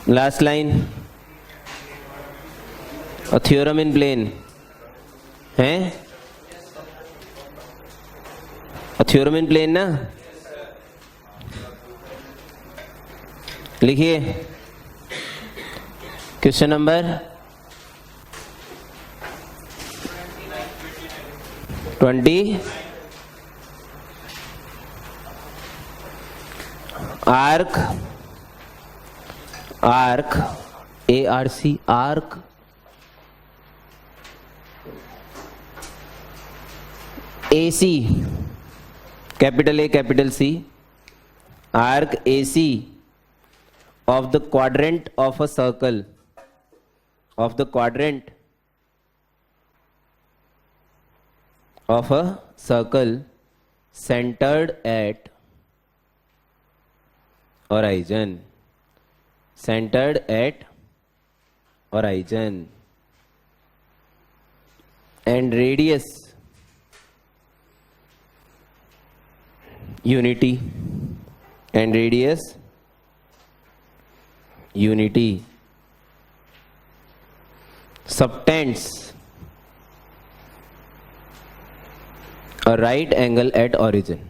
Last line, a theorem in plane है, a theorem in plane ना, लिखिए question number 20। Arc ARC arc AC, capital A capital C, arc AC of the quadrant of a circle, of the quadrant of a circle centered at origin, centered at origin, and radius unity, and radius unity, subtends a right angle at origin।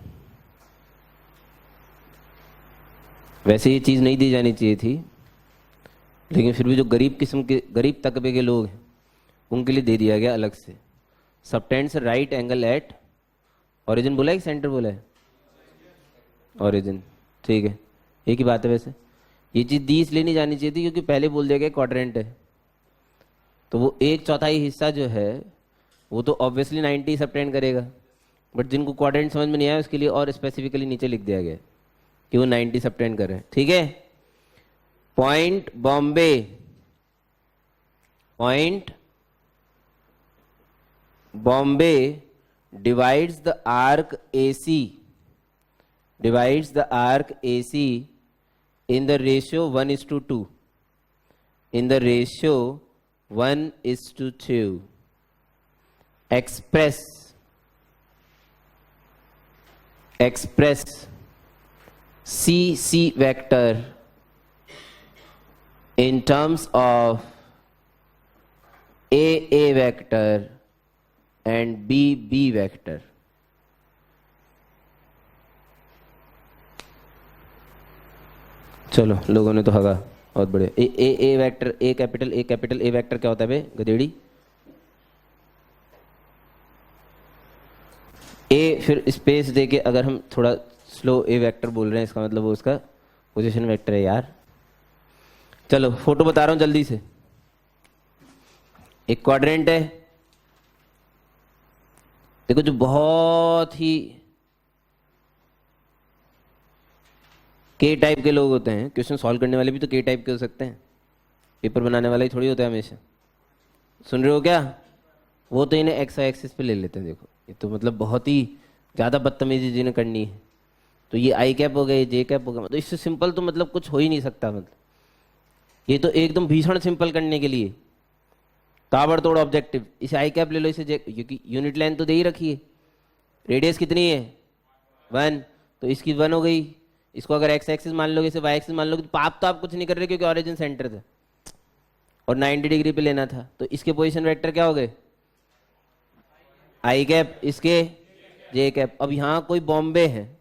वैसे ये चीज़ नहीं दी जानी चाहिए थी, लेकिन फिर भी जो गरीब किस्म के, गरीब तबके के लोग हैं उनके लिए दे दिया गया अलग से। Subtends right angle at origin बोला है कि सेंटर बोला है? ओरिजिन, ठीक है, एक ही बात है। वैसे ये चीज़ दी इसलिए नहीं जानी चाहिए थी क्योंकि पहले बोल दिया गया क्वाड्रेंट है, तो वो 1/4 हिस्सा जो है वो तो ऑब्वियसली 90 सबटेंड करेगा, बट जिनको क्वाड्रेंट समझ में नहीं आया उसके लिए और स्पेसिफिकली नीचे लिख दिया गया कि वो 90 सबटेंड कर रहे हैं। ठीक है, point Bombay divides the arc AC in the ratio 1:2, in the ratio 1:2, express CC vector in terms of AA vector and BB vector। चलो लोगों ने तो हगा, बहुत बढ़िया। A vector, A capital A vector क्या होता है बे गधेड़ी? ए फिर स्पेस देके, अगर हम थोड़ा स्लो ए वेक्टर बोल रहे हैं इसका मतलब वो उसका पोजीशन वेक्टर है यार। चलो फोटो बता रहा हूं जल्दी से। एक क्वाड्रेंट है, देखो, जो बहुत ही के टाइप के लोग होते हैं, क्वेश्चन सॉल्व करने वाले भी तो के टाइप के हो सकते हैं, पेपर बनाने वाला ही थोड़ी होता है हमेशा। सुन रहे हो क्या? वो तो इन्हें एक्स एक्सिस पे ले लेते हैं। देखो ये तो मतलब बहुत ही ज़्यादा बदतमीजी जिन्हें करनी है, तो ये आई कैप हो गया, जे कैप हो गया, मतलब इससे सिंपल तो मतलब कुछ हो ही नहीं सकता। मतलब ये तो एकदम भीषण सिंपल करने के लिए ताबड़तोड़ ऑब्जेक्टिव। इसे आई कैप ले लो, इसे क्योंकि यूनिट लेंथ तो दे ही रखी है, रेडियस कितनी है 1, तो इसकी 1 हो गई। इसको अगर एक्स एक्सिस मान लोगे, इसे वाई एक्सिस मान लोगे, तो आप कुछ नहीं कर रहे क्योंकि ऑरिजिन सेंटर था और 90 डिग्री पे लेना था, तो इसके पोजीशन वेक्टर क्या हो गए? आई कैप, इसके जे कैप। अब यहाँ कोई बॉम्बे है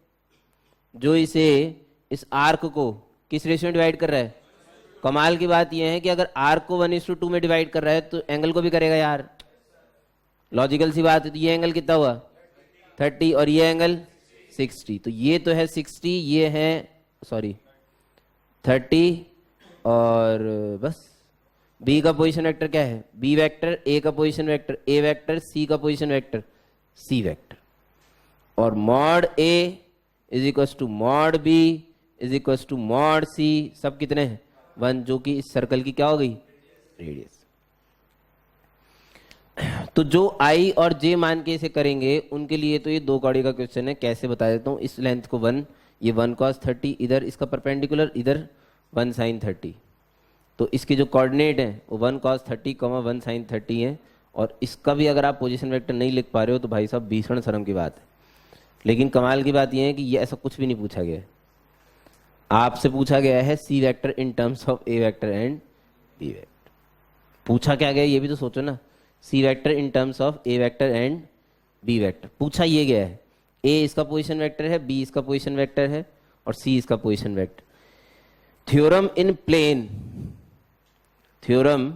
जो इस आर्क को किस रेशियो में डिवाइड कर रहा है? कमाल की बात यह है कि अगर आर्क को 1:2 में डिवाइड कर रहा है तो एंगल को भी करेगा यार, लॉजिकल सी बात है। तो ये एंगल कितना हुआ? 30, और ये एंगल 60, तो ये तो है 60, ये है 30, और बस। बी का पोजीशन वेक्टर क्या है? बी वेक्टर, ए का position vector A vector, C का पोजीशन वेक्टर सी वेक्टर, और mod A is equal to mod B is equal to mod C, सब कितने हैं? 1, जो कि इस सर्कल की क्या हो गई? रेडियस। तो जो आई और जे मान के इसे करेंगे उनके लिए तो ये 2 कौड़ी का क्वेश्चन है। कैसे बता देता हूँ। इस लेंथ को 1, ये 1 cos 30, इधर इसका परपेंडिकुलर, इधर 1 sin 30, तो इसके जो कोऑर्डिनेट हैं वो 1 cos 30, 1 sin 30 है। और इसका भी अगर आप पोजीशन वेक्टर नहीं लिख पा रहे हो तो भाई साहब भीषण शर्म की बात है। लेकिन कमाल की बात यह है कि ये ऐसा कुछ भी नहीं पूछा गया है। आपसे पूछा गया है C vector in terms of A vector and B vector. पूछा क्या गया ये भी तो सोचो ना। C vector in terms of A vector and B vector पूछा ये गया है। ए इसका पोजीशन वेक्टर है, बी इसका पोजीशन वेक्टर है और सी इसका position vector. Theorem in plane, theorem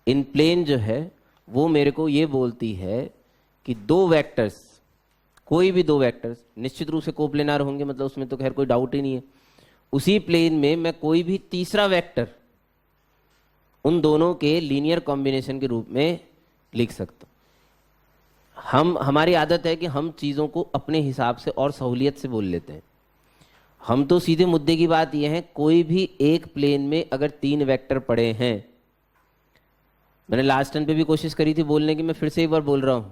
in plane जो है वो मेरे को ये बोलती है कि दो वेक्टर्स, कोई भी दो वेक्टर्स निश्चित रूप से कोप्लेनार होंगे, मतलब उसमें तो खैर कोई डाउट ही नहीं है। उसी प्लेन में मैं कोई भी तीसरा वेक्टर उन दोनों के लीनियर कॉम्बिनेशन के रूप में लिख सकता हूं। हमारी आदत है कि हम चीज़ों को अपने हिसाब से और सहूलियत से बोल लेते हैं। हम तो सीधे मुद्दे की बात यह है, कोई भी एक प्लेन में अगर तीन वेक्टर पड़े हैं, मैंने लास्ट टाइम पे भी कोशिश करी थी बोलने की, मैं फिर से एक बार बोल रहा हूं,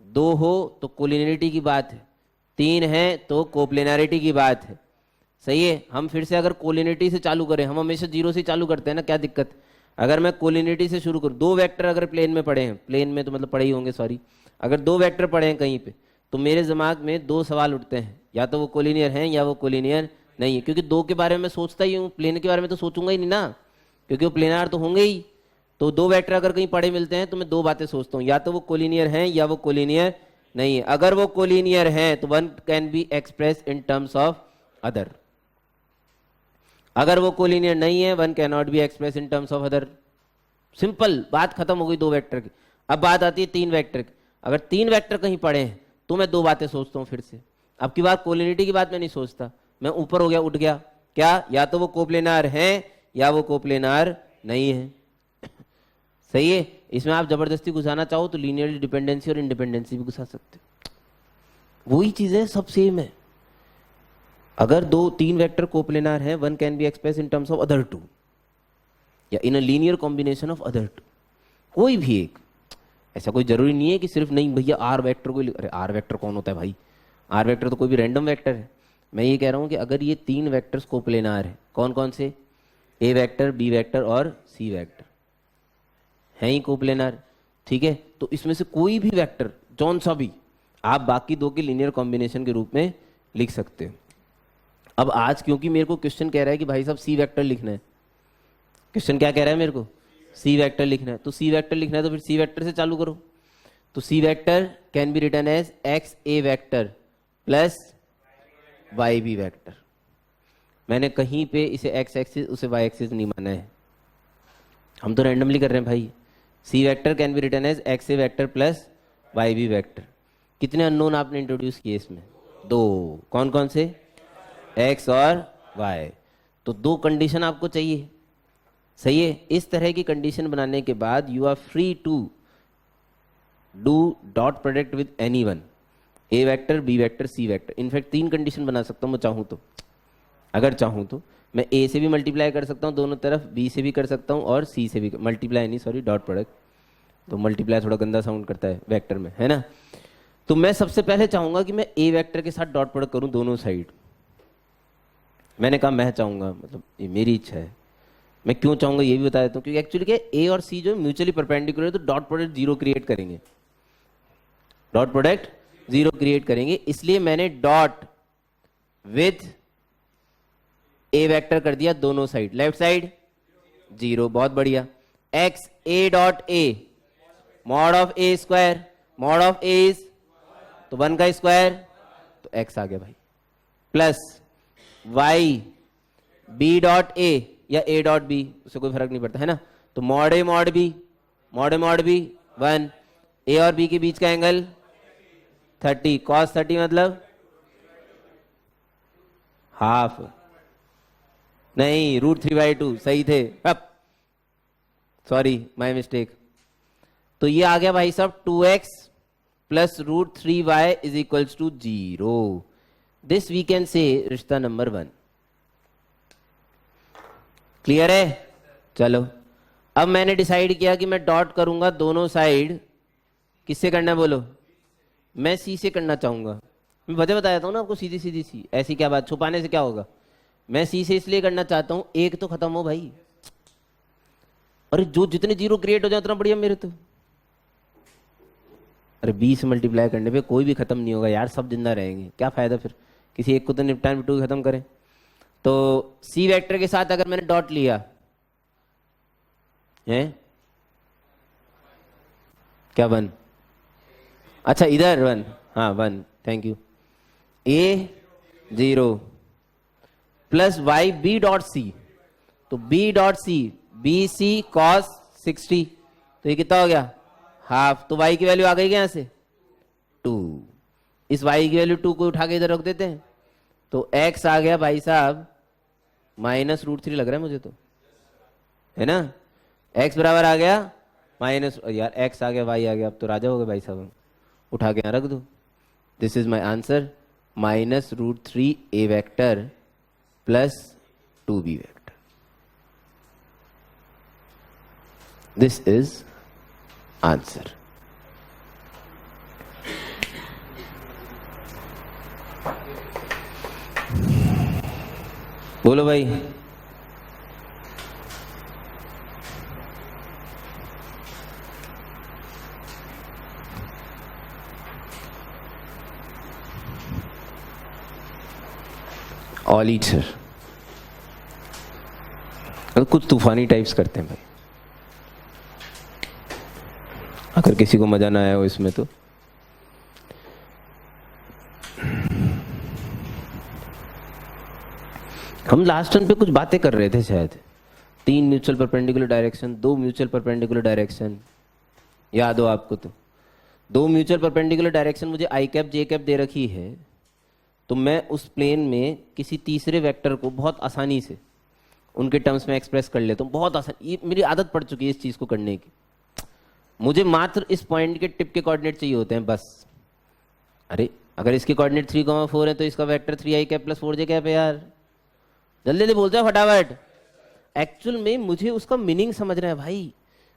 दो हो तो कोलिनियरिटी की बात है, तीन है तो कोप्लेनारिटी की बात है। सही है। हम फिर से अगर कोलिनियरिटी से चालू करें, हम हमेशा जीरो से चालू करते हैं ना, क्या दिक्कत। अगर मैं कोलिनियरिटी से शुरू करूं, दो वेक्टर अगर प्लेन में पड़े हैं, प्लेन में तो मतलब पड़े ही होंगे, सॉरी, अगर दो वेक्टर पड़े हैं कहीं पे, तो मेरे दिमाग में दो सवाल उठते हैं, या तो वो कोलिनियर हैं या वो कोलिनियर नहीं है। क्योंकि दो के बारे में मैं सोचता ही हूँ, प्लेन के बारे में तो सोचूंगा ही नहीं ना, क्योंकि वो प्लेनार तो होंगे ही। तो दो वेक्टर अगर कहीं पड़े मिलते हैं तो मैं दो बातें सोचता हूँ, या तो वो कोलिनियर हैं या वो कोलिनियर नहीं है। अगर वो कोलिनियर हैं तो one can be express in terms of other, अगर वो कोलिनियर नहीं है one can not be express in terms of other. Simple बात खत्म हो गई दो वेक्टर की। अब बात आती है तीन वेक्टर की। अगर तीन वेक्टर कहीं पड़े हैं तो मैं दो बातें सोचता हूं फिर से। अब की बात कोलिनिटी की बात मैं नहीं सोचता, मैं ऊपर हो गया, उठ गया, क्या, या तो वो कोप्लेनार हैं या वो कोप्लेनार नहीं है। सही है। इसमें आप जबरदस्ती घुसाना चाहो तो लीनियरली डिपेंडेंसी और इंडिपेंडेंसी भी घुसा सकते हो, वही चीजें सब सेम है। अगर दो तीन वेक्टर कोप्लेनार हैं, one can be express in terms of other two या in a linear combination of other two, कोई भी एक। ऐसा कोई जरूरी नहीं है कि सिर्फ नहीं भैया आर वेक्टर को, अरे आर वेक्टर कौन होता है भाई, आर वेक्टर तो कोई भी रैंडम वेक्टर है। मैं ये कह रहा हूं कि अगर ये तीन वेक्टर्स कोप्लेनार है, कौन कौन से, ए वेक्टर, बी वेक्टर और सी वेक्टर हैं ही कोप्लेनार, ठीक है, तो इसमें से कोई भी वेक्टर जौन सा भी आप बाकी दो के लीनियर कॉम्बिनेशन के रूप में लिख सकते हो। अब आज क्योंकि मेरे को क्वेश्चन कह रहा है कि भाई साहब सी वेक्टर लिखना है, क्वेश्चन क्या कह रहा है मेरे को, सी वेक्टर लिखना है, तो सी वेक्टर लिखना है तो फिर सी वेक्टर से चालू करो। तो C vector can be written as X A vector plus Y B vector. मैंने कहीं पे इसे एक्स एक्सिस उसे वाई एक्सिस नहीं माना है, हम तो रैंडमली कर रहे हैं भाई। C vector can be written as X A vector plus Y B vector. कितने अननोन आपने इंट्रोड्यूस किए इसमें, दो, कौन कौन से, एक्स और वाई। तो दो कंडीशन आपको चाहिए, सही है। इस तरह की कंडीशन बनाने के बाद you are free to do dot product with any one, A vector, B vector, C vector. In fact तीन कंडीशन बना सकता हूं मैं चाहूं तो, अगर चाहूं तो मैं ए से भी मल्टीप्लाई कर सकता हूं दोनों तरफ, बी से भी कर सकता हूं और सी से भी, मल्टीप्लाई नहीं सॉरी डॉट प्रोडक्ट, तो मल्टीप्लाई थोड़ा गंदा साउंड करता है वेक्टर में, है ना। तो मैं सबसे पहले चाहूंगा कि मैं ए वेक्टर के साथ डॉट प्रोडक्ट करूं दोनों साइड। मैंने कहा मैं चाहूंगा, मतलब ये मेरी इच्छा है। मैं क्यों चाहूंगा ये भी बता देता हूँ, क्योंकि एक्चुअली क्या ए और सी जो म्यूचुअली परपेंडिकुलर है, तो डॉट प्रोडक्ट जीरो क्रिएट करेंगे, डॉट प्रोडक्ट जीरो क्रिएट करेंगे, इसलिए मैंने डॉट विथ ए वेक्टर कर दिया दोनों साइड, लेफ्ट साइड जीरो, बहुत बढ़िया। X A dot A mod of A square, mod of A is तो वन का स्क्वायर, तो एक्स आ गया भाई, plus Y B dot A या ए डॉट बी, उससे कोई फर्क नहीं पड़ता, है ना। तो mod A mod B, mod A mod B one, ए और बी के बीच का एंगल 30, कॉस 30 मतलब हाफ, नहीं √3/2, सही थे, सॉरी माय मिस्टेक। तो ये आ गया भाई साहब 2x plus √3y is equals to 0। This we can say रिश्ता नंबर 1। क्लियर है। चलो अब मैंने डिसाइड किया कि मैं डॉट करूंगा दोनों साइड, किससे करना है बोलो, मैं सी से करना चाहूंगा। मैं वजह बता देता हूं ना आपको, सीधी सीधी सी, ऐसी क्या बात, छुपाने से क्या होगा। मैं सी से इसलिए करना चाहता हूं एक तो खत्म हो भाई, अरे जो जितने जीरो क्रिएट हो जाए उतना बढ़िया मेरे तो। अरे 20 मल्टीप्लाई करने पे कोई भी खत्म नहीं होगा यार, सब जिंदा रहेंगे, क्या फायदा फिर, किसी एक को तो निपटान बिटू खत्म करें। तो सी वेक्टर के साथ अगर मैंने डॉट लिया है, क्या 1? अच्छा इधर 1, हाँ 1, thank you. A 0 plus Y B dot C, तो B dot C B C cos 60, तो ये कितना हो गया? हाफ। तो वाई की वैल्यू आ गई क्या यहाँ से? 2। इस वाई की वैल्यू 2 को उठा के इधर रख देते हैं, तो x आ गया भाई साहब -√3 लग रहा है मुझे तो, है ना? x बराबर आ गया माइनस, यार x आ गया y आ गया, अब तो राजा हो गए भाई साहब, उठा के यहाँ रख दो। This is my answer, -√3 a vector plus 2b vector. This is answer. बोलो भाई। ऑल ईटर कुछ तूफानी टाइप्स करते हैं भाई, अगर किसी को मजा ना आया हो इसमें तो। हम लास्ट टर्न पे कुछ बातें कर रहे थे शायद, 3 mutual perpendicular direction, 2 mutual perpendicular direction, याद हो आपको? तो 2 म्यूचुअल परपेंडिकुलर डायरेक्शन मुझे आई कैप जे कैप दे रखी है, तो मैं उस प्लेन में किसी तीसरे वेक्टर को बहुत आसानी से उनके टर्म्स में एक्सप्रेस कर लेता हूँ, बहुत आसानी। ये मेरी आदत पड़ चुकी है इस चीज़ को करने की। मुझे मात्र इस पॉइंट के टिप के कोऑर्डिनेट चाहिए होते हैं बस। अरे अगर इसके कोऑर्डिनेट 3,4 है तो इसका vector 3i cap plus 4j cap है यार, जल्दी जल्दी बोलते हैं फटाफट। एक्चुअल में मुझे उसका मीनिंग समझना है भाई,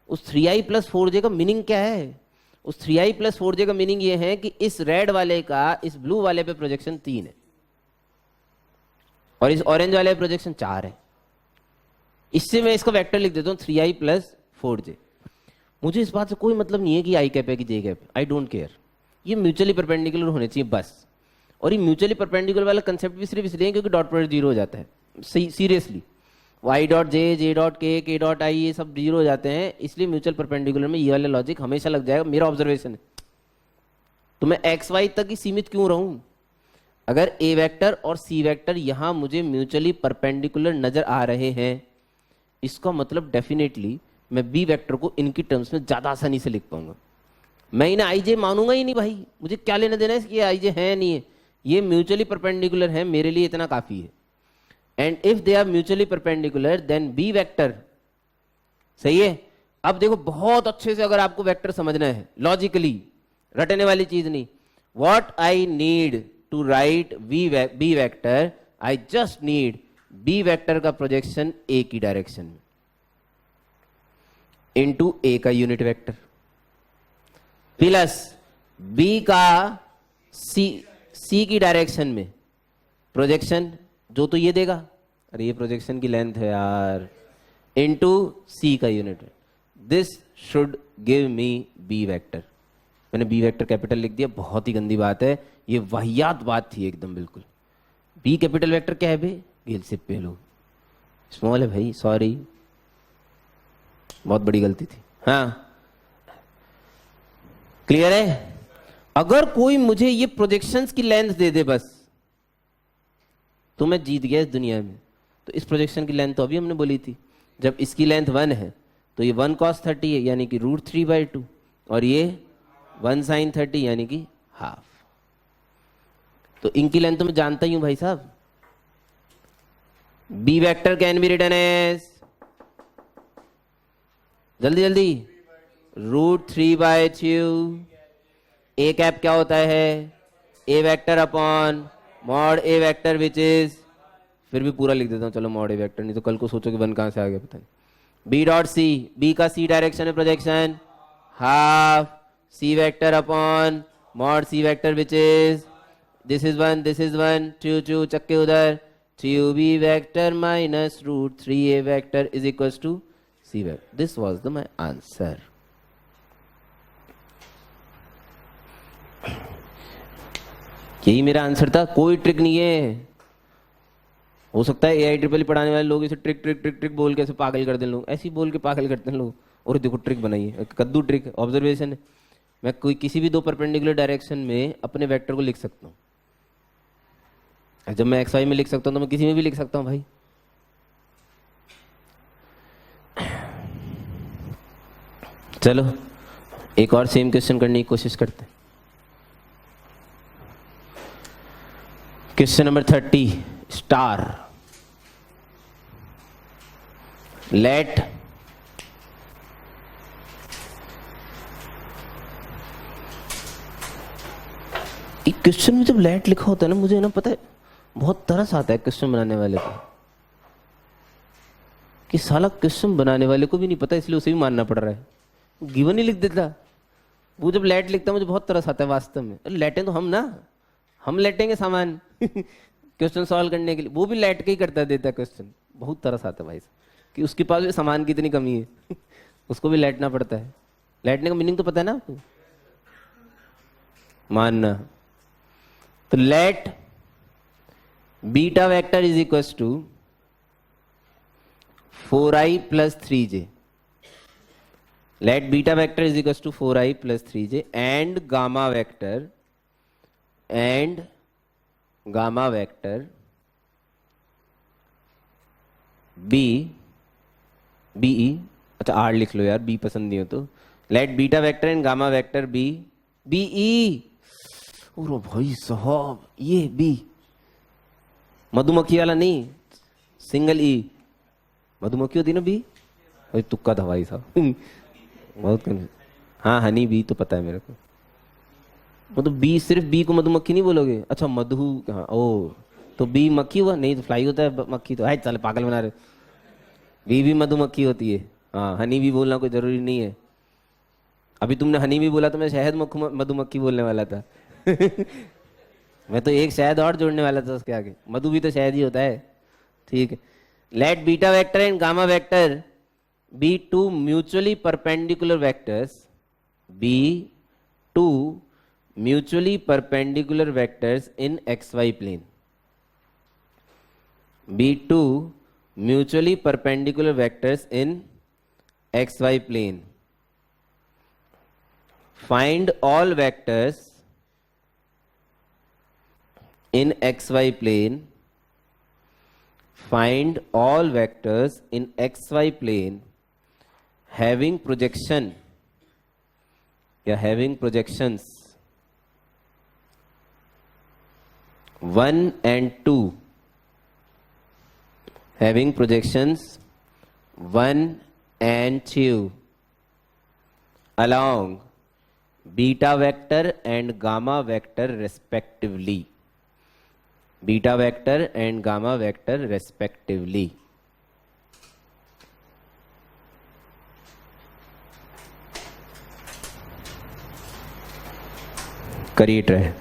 उस 3i प्लस 4j का मीनिंग क्या है? उस 3i प्लस 4j का मीनिंग ये है कि इस रेड वाले का इस ब्लू वाले पे प्रोजेक्शन 3 है और इस ऑरेंज वाले पे प्रोजेक्शन 4 है। इससे मैं इसका वेक्टर लिख देता हूँ 3i प्लस 4j। मुझे इस बात से कोई मतलब नहीं है कि आई कैप है कि जे कैप, आई डोंट केयर, ये म्यूचुअली परपेंडिकुलर होने चाहिए बस। और ये म्यूचुअली परपेंडिकुलर वाला कंसेप्ट भी सिर्फ इसलिए क्योंकि डॉट प्रोडक्ट 0 हो जाता है। Seriously, y dot J, J dot के, के डॉट आई, ये सब 0 हो जाते हैं, इसलिए म्यूचुअल परपेंडिकुलर में ये वाला लॉजिक हमेशा लग जाएगा, मेरा ऑब्जर्वेशन है। तो मैं एक्स वाई तक ही सीमित क्यों रहूं? अगर ए वेक्टर और सी वेक्टर यहां मुझे म्यूचुअली परपेंडिकुलर नजर आ रहे हैं, इसका मतलब डेफिनेटली मैं बी वेक्टर को इनकी टर्म्स में ज्यादा आसानी से लिख पाऊंगा। मैं इन्हें आई जे मानूंगा ही नहीं भाई, मुझे क्या लेना देना है इसकी आई जे है नहीं है, ये म्यूचुअली परपेंडिकुलर है, मेरे लिए इतना काफी है। And if they are mutually perpendicular then B vector, सही है। अब देखो बहुत अच्छे से अगर आपको वेक्टर समझना है लॉजिकली, रटने वाली चीज नहीं, what I need to write B vector, I just need B vector का प्रोजेक्शन ए की डायरेक्शन में इनटू ए का यूनिट वेक्टर प्लस बी का सी की डायरेक्शन में प्रोजेक्शन, जो तो ये देगा, अरे ये प्रोजेक्शन की लेंथ है यार, इनटू सी का unit. This should give me B vector. मैंने बी वेक्टर कैपिटल लिख दिया, बहुत ही गंदी बात है, ये वाहियात बात थी एकदम बिल्कुल। बी कैपिटल वेक्टर क्या है बे? गेल से पहलो स्मॉल है भाई, सॉरी, बहुत बड़ी गलती थी। हाँ क्लियर है? अगर कोई मुझे ये प्रोजेक्शंस की लेंथ दे दे बस, तो मैं जीत गया इस दुनिया में। तो इस प्रोजेक्शन की लेंथ तो अभी हमने बोली थी, जब इसकी लेंथ 1 है तो ये 1 cos 30 है यानी कि √3/2, और ये 1 sin 30 यानी कि हाफ। तो इनकी लेंथ तो मैं जानता ही हूं भाई साहब। B vector can be written as, जल्दी जल्दी, √3/2। ए कैप क्या होता है? A vector upon mod A vector which is, फिर भी पूरा लिख देता हूं चलो मॉड ए वेक्टर, नहीं तो कल को सोचो कि 1 कहां से आ गया पता नहीं। बी डॉट सी, बी का सी डायरेक्शन है projection, half C vector upon mod C vector which is, this is 1 this is 1, 2 चक्के उधर, 2b vector minus √3a vector is equal to C vector. This was the my answer. यही मेरा answer था, कोई trick नहीं है। हो सकता है एआई ट्रिपल पढ़ाने वाले लोग इसे ट्रिक ट्रिक ट्रिक ट्रिक बोल के ऐसे पागल कर दें लोग, ऐसे ही बोल के पागल करते हैं लोग। और देखो ट्रिक बनाई है, कद्दू ट्रिक ऑब्जर्वेशन है। मैं कोई किसी भी दो परपेंडिकुलर डायरेक्शन में अपने वेक्टर को लिख सकता हूँ। जब मैं एक्स वाई में लिख सकता हूँ तो मैं किसी में भी लिख सकता हूँ भाई। चलो एक और सेम क्वेश्चन करने की कोशिश करते हैं। Question number 30 star. लेट एक क्वेश्चन में जब लेट लिखा होता है ना, मुझे ना पता है बहुत तरस आता है क्वेश्चन बनाने वाले को, कि साला क्वेश्चन बनाने वाले को भी नहीं पता इसलिए उसे भी मानना पड़ रहा है, गिवन ही लिख देता। वो जब लेट लिखता है मुझे बहुत तरस आता है वास्तव में। लेटें तो हम ना, हम लेटेंगे सामान क्वेश्चन सॉल्व करने के लिए, वो भी लेट के ही करता देता क्वेश्चन। बहुत तरस आता है भाई कि उसके पास भी सामान की इतनी कमी है उसको भी लेटना पड़ता है। लेटने का मीनिंग तो पता है ना आपको, मानना। तो let beta vector is equal to 4i plus 3j। let beta vector is equals to 4i plus 3j and gamma vector b be, अच्छा r लिख लो यार, b पसंद नहीं हो तो। let beta vector and gamma vector b be। ओ भाई साहब ये b मधुमक्खी वाला नहीं, सिंगल ई। मधुमक्खी होती ना बी, भाई तुक्का था भाई साहब बहुत हाँ हनी बी तो पता है मेरे को। मतलब बी, सिर्फ बी को मधुमक्खी नहीं बोलोगे? अच्छा मधु, हाँ ओ, तो बी मक्खी हुआ नहीं तो फ्लाई होता है मक्खी तो है। चल पागल बना रहे, बी भी मधुमक्खी होती है। हाँ हनी भी बोलना कोई जरूरी नहीं है। अभी तुमने हनी भी बोला तो मैं शहद मधुमक्खी बोलने वाला था मैं तो एक शहद और जोड़ने वाला था उसके आगे, मधु भी तो शहद ही होता है। ठीक है। Let beta vector and gamma vector be two mutually perpendicular vectors, be two mutually perpendicular vectors in x y plane, be two mutually perpendicular vectors in x y plane. Find all vectors in xy plane, find all vectors in xy plane having projection या having projections 1 and 2, having projections 1 and 2 along beta vector and gamma vector respectively, beta vector and gamma vector respectively. करिए try.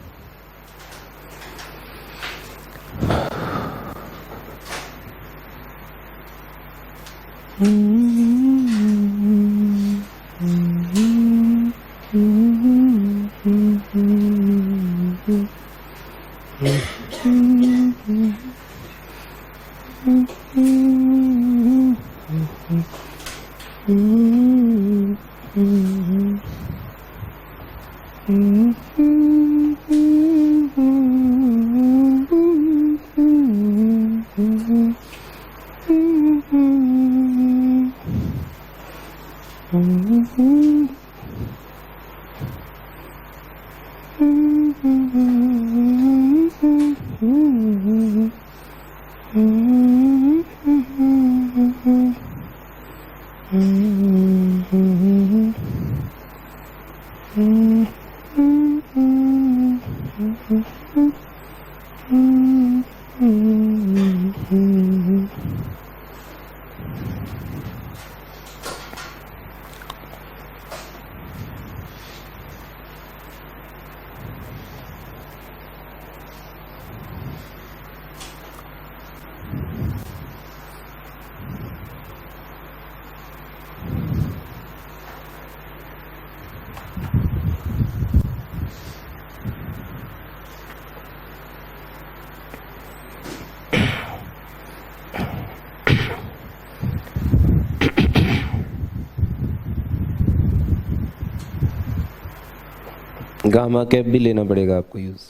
Gamma cap भी लेना पड़ेगा आपको use,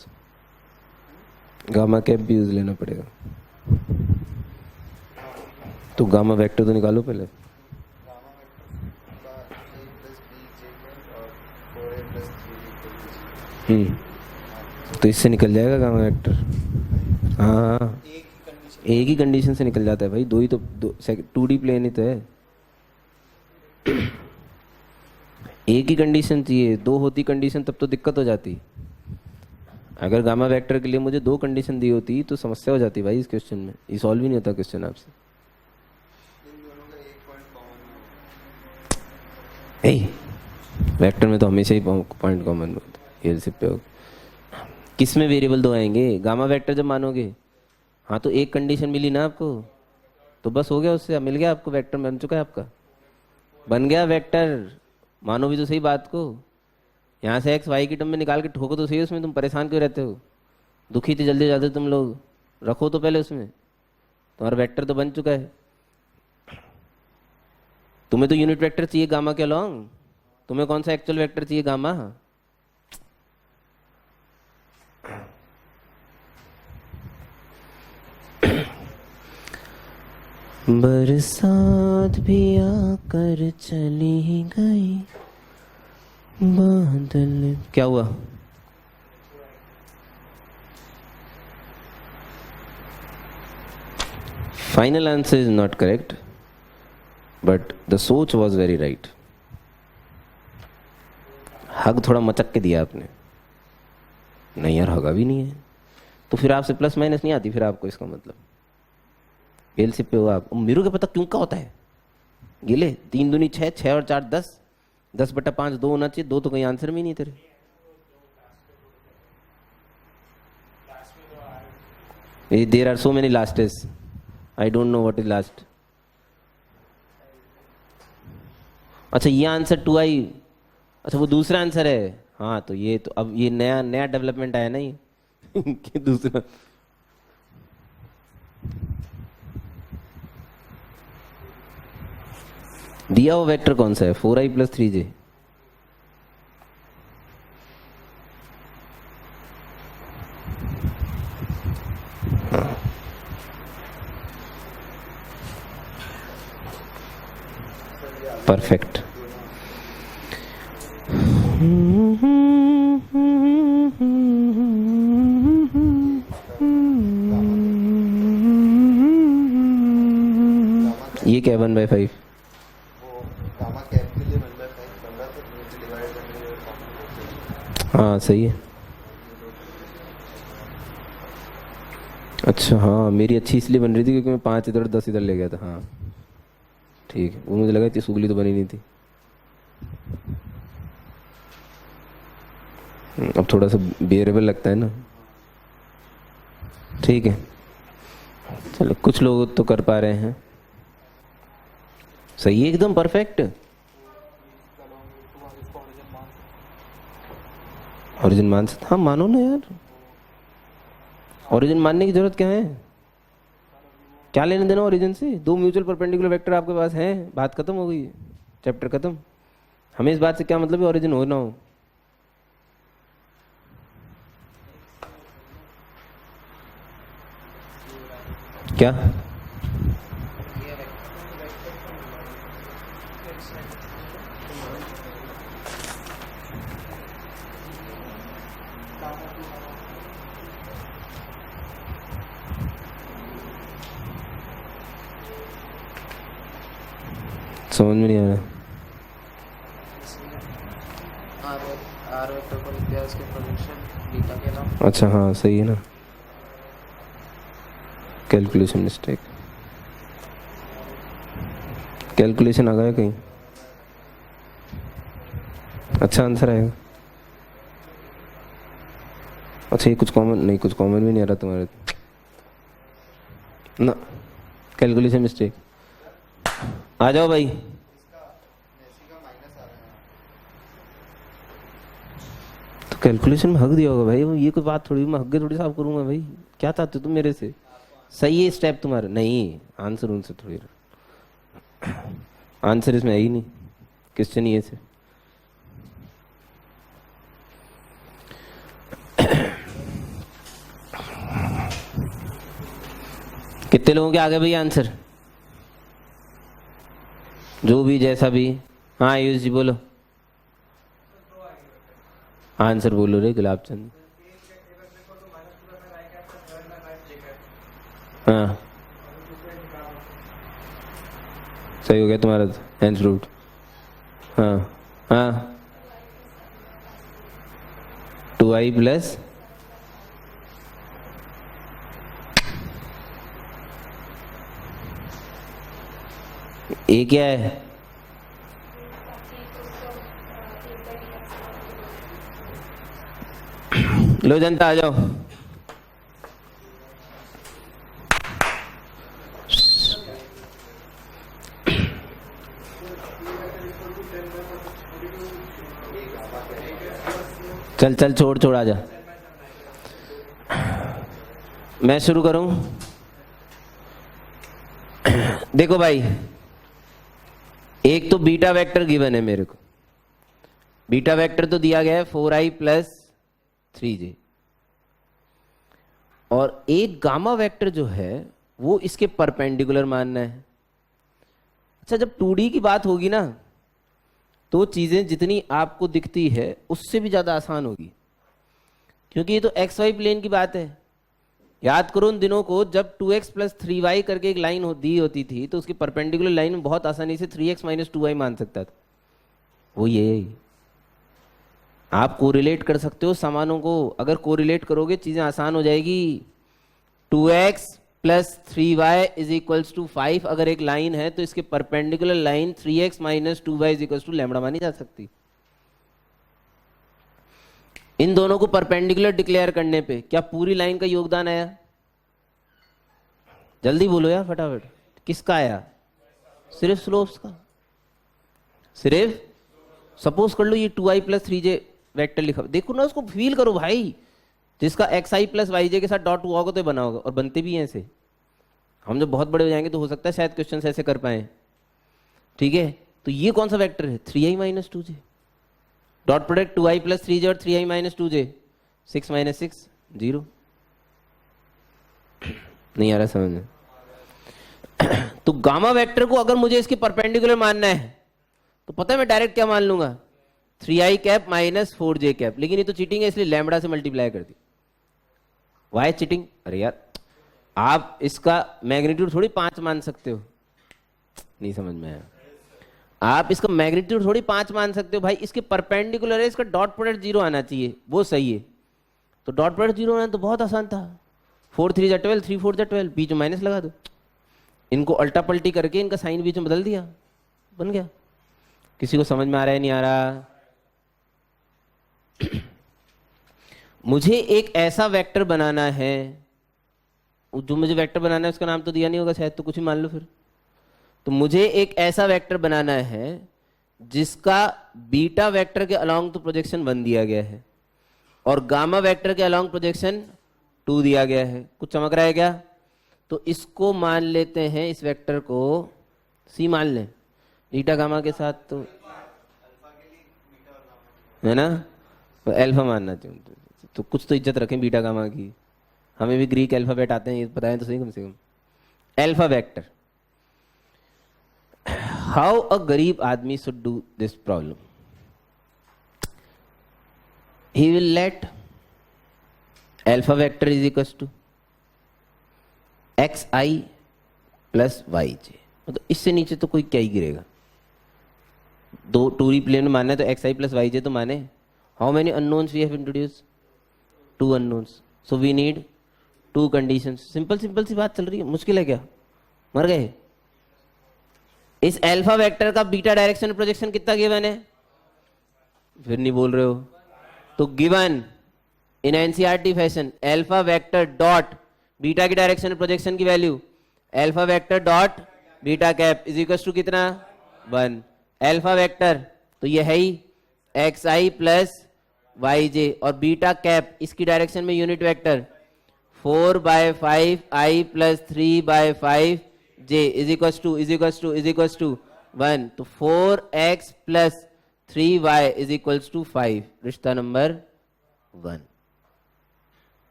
gamma cap भी use लेना पड़ेगा। तो गामा वेक्टर तो निकालो पहले। तो इससे निकल जाएगा गामा वेक्टर। हाँ, एक ही कंडीशन से निकल जाता है भाई, दो ही तो, 2D प्लेन ही तो है। एक ही कंडीशन चाहिए, दो होती कंडीशन तब तो दिक्कत हो जाती। अगर गामा वेक्टर के लिए मुझे दो कंडीशन दी होती तो समस्या हो जाती भाई इस क्वेश्चन में, ये सॉल्व ही नहीं होता क्वेश्चन आपसे। वेक्टर में तो हमेशा ही पॉइंट कॉमन होता है, ये पे हो। किस में वेरिएबल दो आएंगे? गामा वेक्टर जब मानोगे, हाँ तो एक कंडीशन मिली ना आपको, तो बस हो गया, उससे मिल गया आपको, वेक्टर बन चुका है आपका, बन गया वेक्टर। मानो भी तो सही बात को, यहाँ से एक्स वाई की टर्म में निकाल के ठोको तो सही, उसमें तुम परेशान क्यों रहते हो, दुखी तो जल्दी जाते तुम लोग, रखो तो पहले उसमें, तुम्हारा वेक्टर तो बन चुका है। तुम्हें तो यूनिट वेक्टर चाहिए गामा के अलॉन्ग, तुम्हें कौन सा एक्चुअल वेक्टर चाहिए? गामा। बरसात भी आकर चली गई, बादल। क्या हुआ? Final answer is not correct, but the सोच वॉज वेरी राइट। हग थोड़ा मचक के दिया आपने। नहीं यार, हगा भी नहीं है तो फिर आपसे प्लस माइनस नहीं आती फिर आपको, इसका मतलब एल से पे हो आप। मेरे को पता क्यों का होता है, गिले 3 दूनी 6, 6 और 4 10, 10/5 2 होना चाहिए, 2 तो कहीं आंसर में ही नहीं तेरे। There are so many lasts, I don't know what is last. अच्छा ये आंसर 2i, अच्छा वो दूसरा आंसर है। हाँ तो ये तो अब ये नया नया डेवलपमेंट आया ना ये कि दूसरा। दिया हुआ वेक्टर कौन सा है? 4i + 3j। परफेक्ट। ये क्या 1/5? हाँ सही है। अच्छा हाँ, मेरी अच्छी इसलिए बन रही थी क्योंकि मैं 5 इधर 10 इधर ले गया था। हाँ ठीक है, वो मुझे लगा इतनी सुगली तो बनी नहीं थी। अब थोड़ा सा बेरेबल लगता है ना। ठीक है चलो, कुछ लोग तो कर पा रहे हैं। सही है, एकदम परफेक्ट। ओरिजिन मान सकते, हाँ मानो ना यार, ओरिजिन मानने की जरूरत क्या है? क्या लेने देना ओरिजिन से? 2 म्यूचुअल परपेंडिकुलर वेक्टर आपके पास हैं, बात खत्म हो गई, चैप्टर खत्म। हमें इस बात से क्या मतलब है ओरिजिन हो ना हो। क्या समझ में नहीं आ रहा? अच्छा हाँ सही है ना, कैलकुलेशन मिस्टेक, कैलकुलेशन आ गया कहीं। अच्छा आंसर आएगा। अच्छा ये कुछ कॉमन नहीं, कुछ कॉमन भी नहीं आ रहा तुम्हारे ना, कैलकुलेशन मिस्टेक। आ जाओ भाई। तो कैलकुलेशन में हक दिया होगा भाई, ये कोई बात थोड़ी, मैं हक थोड़ी साफ करूंगा भाई, क्या चाहते हो तुम मेरे से? सही है स्टेप तुम्हारा, नहीं आंसर उनसे थोड़ी, आंसर इसमें है ही नहीं, क्वेश्चन ये से। कितने लोगों के आ गए भैया आंसर? जो भी जैसा भी। हाँ आयुष जी बोलो, आंसर बोलो रे गुलाब चंद। हाँ सही हो गया तुम्हारा आंसर रूट। हाँ हाँ 2i प्लस ए क्या है? लो जनता आ जाओ। चल चल छोड़ छोड़ आ जा। मैं शुरू करूं? देखो भाई, एक तो बीटा वेक्टर गिवन है मेरे को। बीटा वेक्टर तो दिया गया है 4i प्लस 3j, और एक गामा वेक्टर जो है वो इसके परपेंडिकुलर मानना है। अच्छा, जब 2D की बात होगी ना तो चीजें जितनी आपको दिखती है उससे भी ज्यादा आसान होगी, क्योंकि ये तो एक्स वाई प्लेन की बात है। याद करो उन दिनों को जब 2x प्लस 3y करके एक लाइन दी होती थी तो उसकी परपेंडिकुलर लाइन में बहुत आसानी से 3x माइनस 2y मान सकता था। वो ये आप कोरिलेट कर सकते हो समानों को। अगर कोरिलेट करोगे चीजें आसान हो जाएगी। 2x plus 3y is equals to 5 अगर एक लाइन है तो इसके perpendicular line 3x minus 2y is equals to lambda मानी जा सकती। इन दोनों को परपेंडिकुलर डिक्लेयर करने पे क्या पूरी लाइन का योगदान आया? जल्दी बोलो यार फटाफट, किसका आया? सिर्फ स्लोप्स का। सिर्फ सपोज कर लो ये 2i प्लस 3j वेक्टर लिखा, देखो ना उसको फील करो भाई। जिसका xi प्लस yj के साथ डॉट हुआ होगा तो बना होगा, और बनते भी हैं ऐसे। हम जब बहुत बड़े हो जाएंगे तो हो सकता है शायद क्वेश्चन ऐसे कर पाए। ठीक है, तो ये कौन सा वेक्टर है? 3i minus 2j। Dot product 2i plus 3j और 3i माइनस 2j, 6 माइनस 6 0। नहीं आ रहा समझ में? तो गामा वेक्टर को अगर मुझे इसके परपेंडिकुलर मानना है तो पता है मैं डायरेक्ट क्या मान लूंगा? 3i cap minus 4j cap. लेकिन ये तो चीटिंग है, इसलिए लैम्बडा से मल्टीप्लाई कर दी। Y cheating? अरे यार आप इसका मैग्नीट्यूड थोड़ी 5 मान सकते हो। नहीं समझ में आया? आप इसका मैग्नीट्यूड थोड़ी 5 मान सकते हो भाई। इसके परपेंडिकुलर है, इसका डॉट प्रोडक्ट 0 आना चाहिए, वो सही है। तो डॉट प्रोडक्ट 0 आना तो बहुत आसान था। 4 3 12, 3 4 12, बीच में माइनस लगा दो। इनको अल्टा पल्टी करके इनका साइन बीच में बदल दिया, बन गया। किसी को समझ में आ रहा है नहीं आ रहा? मुझे एक ऐसा वेक्टर बनाना है, जो मुझे वेक्टर बनाना है उसका नाम तो दिया नहीं होगा शायद, तो कुछ ही मान लो फिर। तो मुझे एक ऐसा वेक्टर बनाना है जिसका बीटा वेक्टर के अलोंग तो प्रोजेक्शन 1 दिया गया है और गामा वेक्टर के अलोंग प्रोजेक्शन 2 दिया गया है। कुछ चमक रहा है क्या? तो इसको मान लेते हैं, इस वेक्टर को सी मान लें बीटा गामा के साथ, तो है ना? तो अल्फा मानना चाहिए। तो कुछ तो इज्जत रखें बीटा गामा की। हमें भी ग्रीक अल्फाबेट आते हैं, ये बताएं तो सही कम से कम। Alpha vector. हाउ अ गरीब आदमी should do this problem? He will let alpha vector is equal to xi plus yj। मतलब इससे नीचे तो कोई क्या ही गिरेगा। दो टूरी प्लेन में मानना है तो xi प्लस yj तो माने। How many unknowns we have introduce? 2 unknowns. So we need 2 conditions. Simple simple सी बात चल रही है, मुश्किल है क्या? मर गए? इस अल्फा वेक्टर का बीटा डायरेक्शन प्रोजेक्शन कितना गिवन है? फिर नहीं बोल रहे हो तो given in NCERT fashion alpha vector dot beta की डायरेक्शन प्रोजेक्शन की value alpha vector dot beta cap is equal to कितना? 1। अल्फा वेक्टर तो ये है ही xi प्लस yj और बीटा कैप इसकी डायरेक्शन में unit vector 4/5 i plus 3/5 j is equal to 1। तो 4x plus 3y is equal to 5। रिश्ता नंबर 1।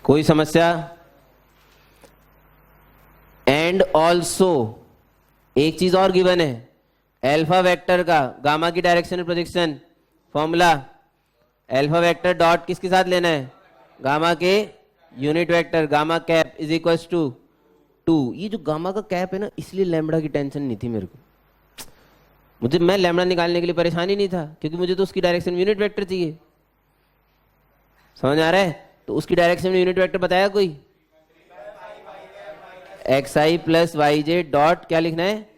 कोई समस्या? एंड ऑल्सो एक चीज और गिवन है, अल्फा वेक्टर का गामा की directional projection formula, alpha vector dot किसके साथ लेना है? गामा के unit vector, gamma cap is equal to 2। ये जो गामा का कैप है ना, इसलिए लैम्बडा की टेंशन नहीं थी मेरे को। मैं लैम्बडा निकालने के लिए परेशान ही नहीं था, क्योंकि मुझे तो उसकी डायरेक्शन में यूनिट वेक्टर चाहिए। समझ आ रहा है? तो उसकी डायरेक्शन में यूनिट वेक्टर बताया कोई? xi plus Y J dot क्या लिखना है?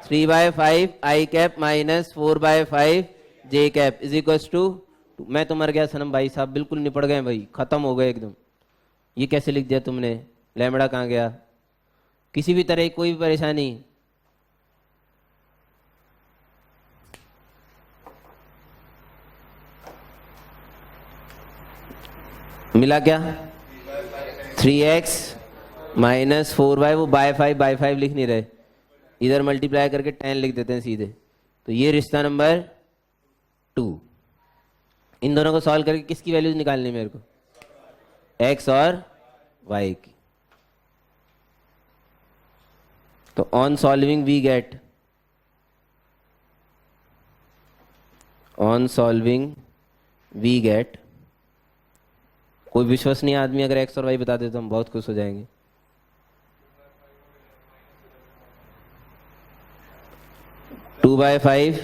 3/5 I cap minus 4/5 J cap is equal to. मैं तो मर गया सनम भाई साहब, बिल्कुल निपट गए भाई, खत्म हो गए एकदम। ये कैसे लिख दिया तुमने? लैम्बडा कहाँ गया? किसी भी तरह कोई भी परेशानी? मिला क्या? 3x माइनस 4y, वो बाय 5 लिख नहीं रहे, इधर मल्टीप्लाई करके 10 लिख देते हैं सीधे। तो ये रिश्ता नंबर 2। इन दोनों को सॉल्व करके किसकी वैल्यूज निकालनी है मेरे को? x और y की। तो ऑन सॉल्विंग वी गेट कोई विश्वसनीय आदमी अगर x और y बता दे तो हम बहुत खुश हो जाएंगे। 2/5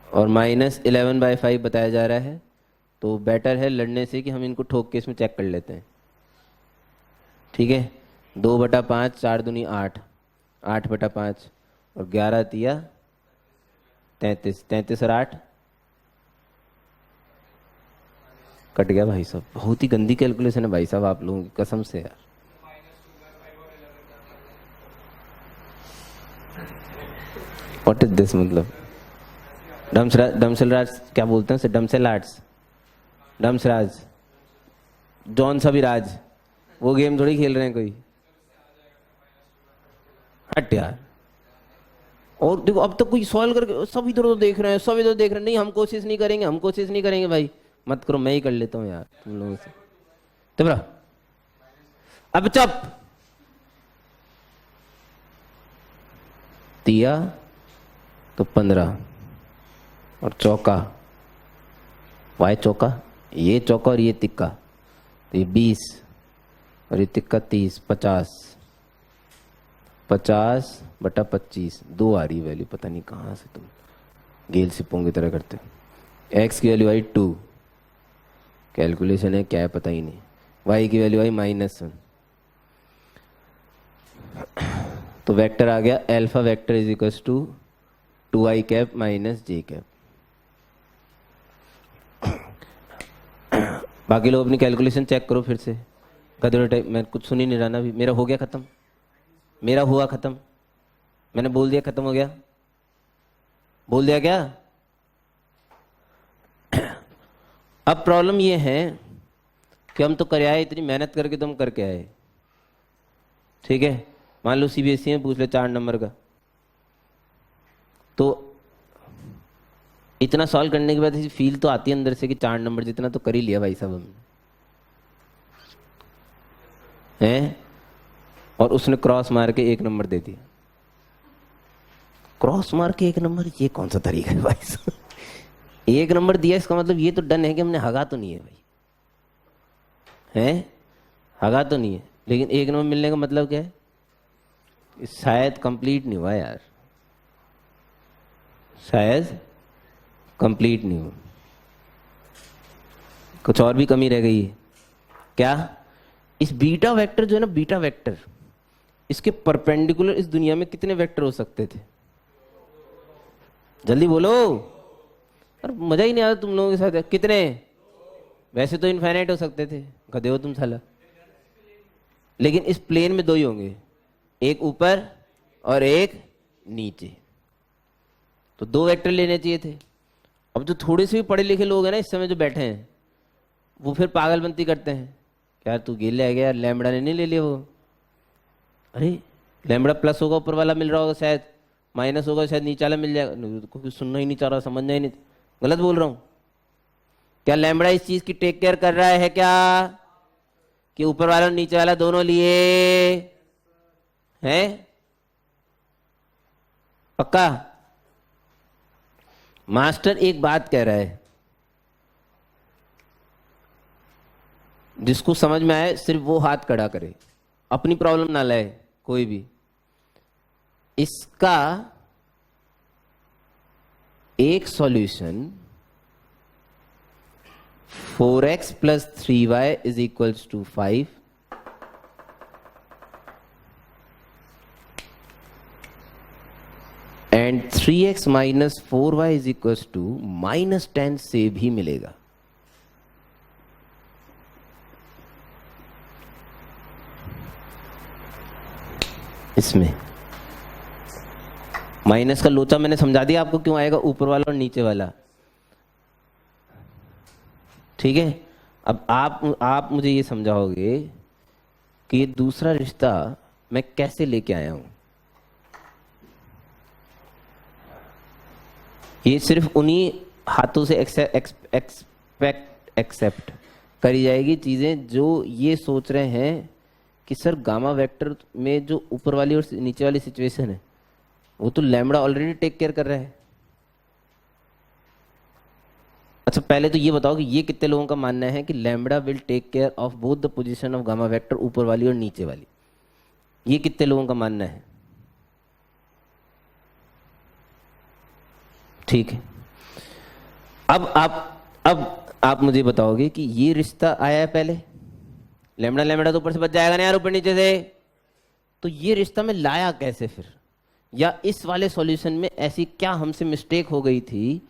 और माइनस 11/5 बताया जा रहा है। तो बेटर है लड़ने से कि हम इनको ठोक के इसमें चेक कर लेते हैं। ठीक है, 2/5, 4 दूनी 8, 8/5 और 11 तिया 33, 33 और 8 कट गया भाई साहब। बहुत ही गंदी कैलकुलेशन है भाई साहब आप लोगों की कसम से यार। What is this? मतलब डमसराज क्या बोलते हैं उसे? डमसराज जॉन सा भी राज, वो गेम थोड़ी खेल रहे हैं कोई। हट यार। और देखो अब तक कोई सॉल्व करके सब इधर उधर देख रहे हैं, सब इधर देख रहे हैं। नहीं हम कोशिश नहीं करेंगे भाई। मत करो, मैं ही कर लेता हूँ यार तुम लोगों से। तो बरा अब चुप। तिया तो 15 और चौका, वाई चौका, ये चौका और ये तिक्का, तो ये 20 और ये तिक्का 30, 50/25, 2 आ रही वैल्यू। पता नहीं कहाँ से तुम गेल सिपों की तरह करते हो। x की वैल्यू आई 2, कैलकुलेशन है क्या है पता ही नहीं। y की वैल्यू आई -1। तो वेक्टर आ गया alpha vector is equal to 2i cap minus J cap. बाकी लोग अपनी कैलकुलेशन चेक करो फिर से। गधे टाइप मैं कुछ सुन ही नहीं रहा ना। अभी मेरा हो गया खत्म, मेरा हुआ खत्म। मैंने बोल दिया खत्म हो गया, बोल दिया क्या? अब प्रॉब्लम ये है कि हम तो कर आए, इतनी मेहनत करके तो हम करके आए। ठीक है, मान लो सीबीएसई में पूछ ले 4 नंबर का, तो इतना सॉल्व करने के बाद ऐसी फील तो आती है अंदर से कि 4 नंबर जितना तो कर ही लिया भाई साहब हमने, हैं? और उसने क्रॉस मार के 1 नंबर दे दिया। क्रॉस मार के 1 नंबर, ये कौन सा तरीका है भाई साहब? 1 नंबर दिया, इसका मतलब ये तो डन है कि हमने हगा तो नहीं है भाई, हैं? हगा तो नहीं है, लेकिन 1 नंबर मिलने का मतलब क्या है? शायद कंप्लीट नहीं हुआ यार, शायद कंप्लीट नहीं हुआ, कुछ और भी कमी रह गई है। क्या? इस बीटा वेक्टर जो है ना, बीटा वेक्टर, इसके परपेंडिकुलर इस दुनिया में कितने वेक्टर हो सकते थे? जल्दी बोलो। अरे मजा ही नहीं आता तुम लोगों के साथ। कितने? वैसे तो इनफाइनाइट हो सकते थे, गधे हो तुम साला। लेकिन इस प्लेन में 2 ही होंगे, एक ऊपर और एक नीचे। तो 2 वेक्टर लेने चाहिए थे। अब जो थोड़े से भी पढ़े लिखे लोग हैं ना इस समय जो बैठे हैं, वो फिर पागलपंती करते हैं। यार तू गेले है यार, लैम्बडा ने नहीं ले लिया वो। अरे लैम्बडा प्लस होगा, ऊपर वाला मिल रहा होगा, शायद माइनस होगा, शायद नीचे वाला मिल जाएगा। कुछ सुनना ही नहीं चाह रहा, समझना ही नहीं। गलत बोल रहा हूं क्या? लैम्बडा इस चीज की टेक केयर कर रहा है क्या? कि ऊपर वाला और नीचे वाला दोनों लिए हैं? पक्का? मास्टर एक बात कह रहा है, जिसको समझ में आए सिर्फ वो हाथ खड़ा करे, अपनी प्रॉब्लम ना लाए कोई भी। इसका एक solution 4x + 3y = 5 and 3x - 4y = -10 से भी मिलेगा। इसमें माइनस का लोचा मैंने समझा दिया आपको क्यों आएगा, ऊपर वाला और नीचे वाला। ठीक है, अब आप मुझे ये समझाओगे कि ये दूसरा रिश्ता मैं कैसे लेके आया हूं। ये सिर्फ उन्हीं हाथों से एक्सेप्ट करी जाएगी चीजें जो ये सोच रहे हैं कि सर गामा वेक्टर में जो ऊपर वाली और नीचे वाली सिचुएशन है वो तो लैम्बडा ऑलरेडी टेक केयर कर रहा है। अच्छा पहले तो ये बताओ कि ये कितने लोगों का मानना है कि lambda will take care of both the position of gamma vector, ऊपर वाली और नीचे वाली? ये कितने लोगों का मानना है? ठीक है, अब आप मुझे बताओगे कि ये रिश्ता आया है पहले, लैम्बडा लैम्बडा तो ऊपर से बच जाएगा ना यार, ऊपर नीचे से। तो ये रिश्ता में लाया कैसे फिर, या इस वाले सॉल्यूशन में ऐसी क्या हमसे मिस्टेक हो गई थी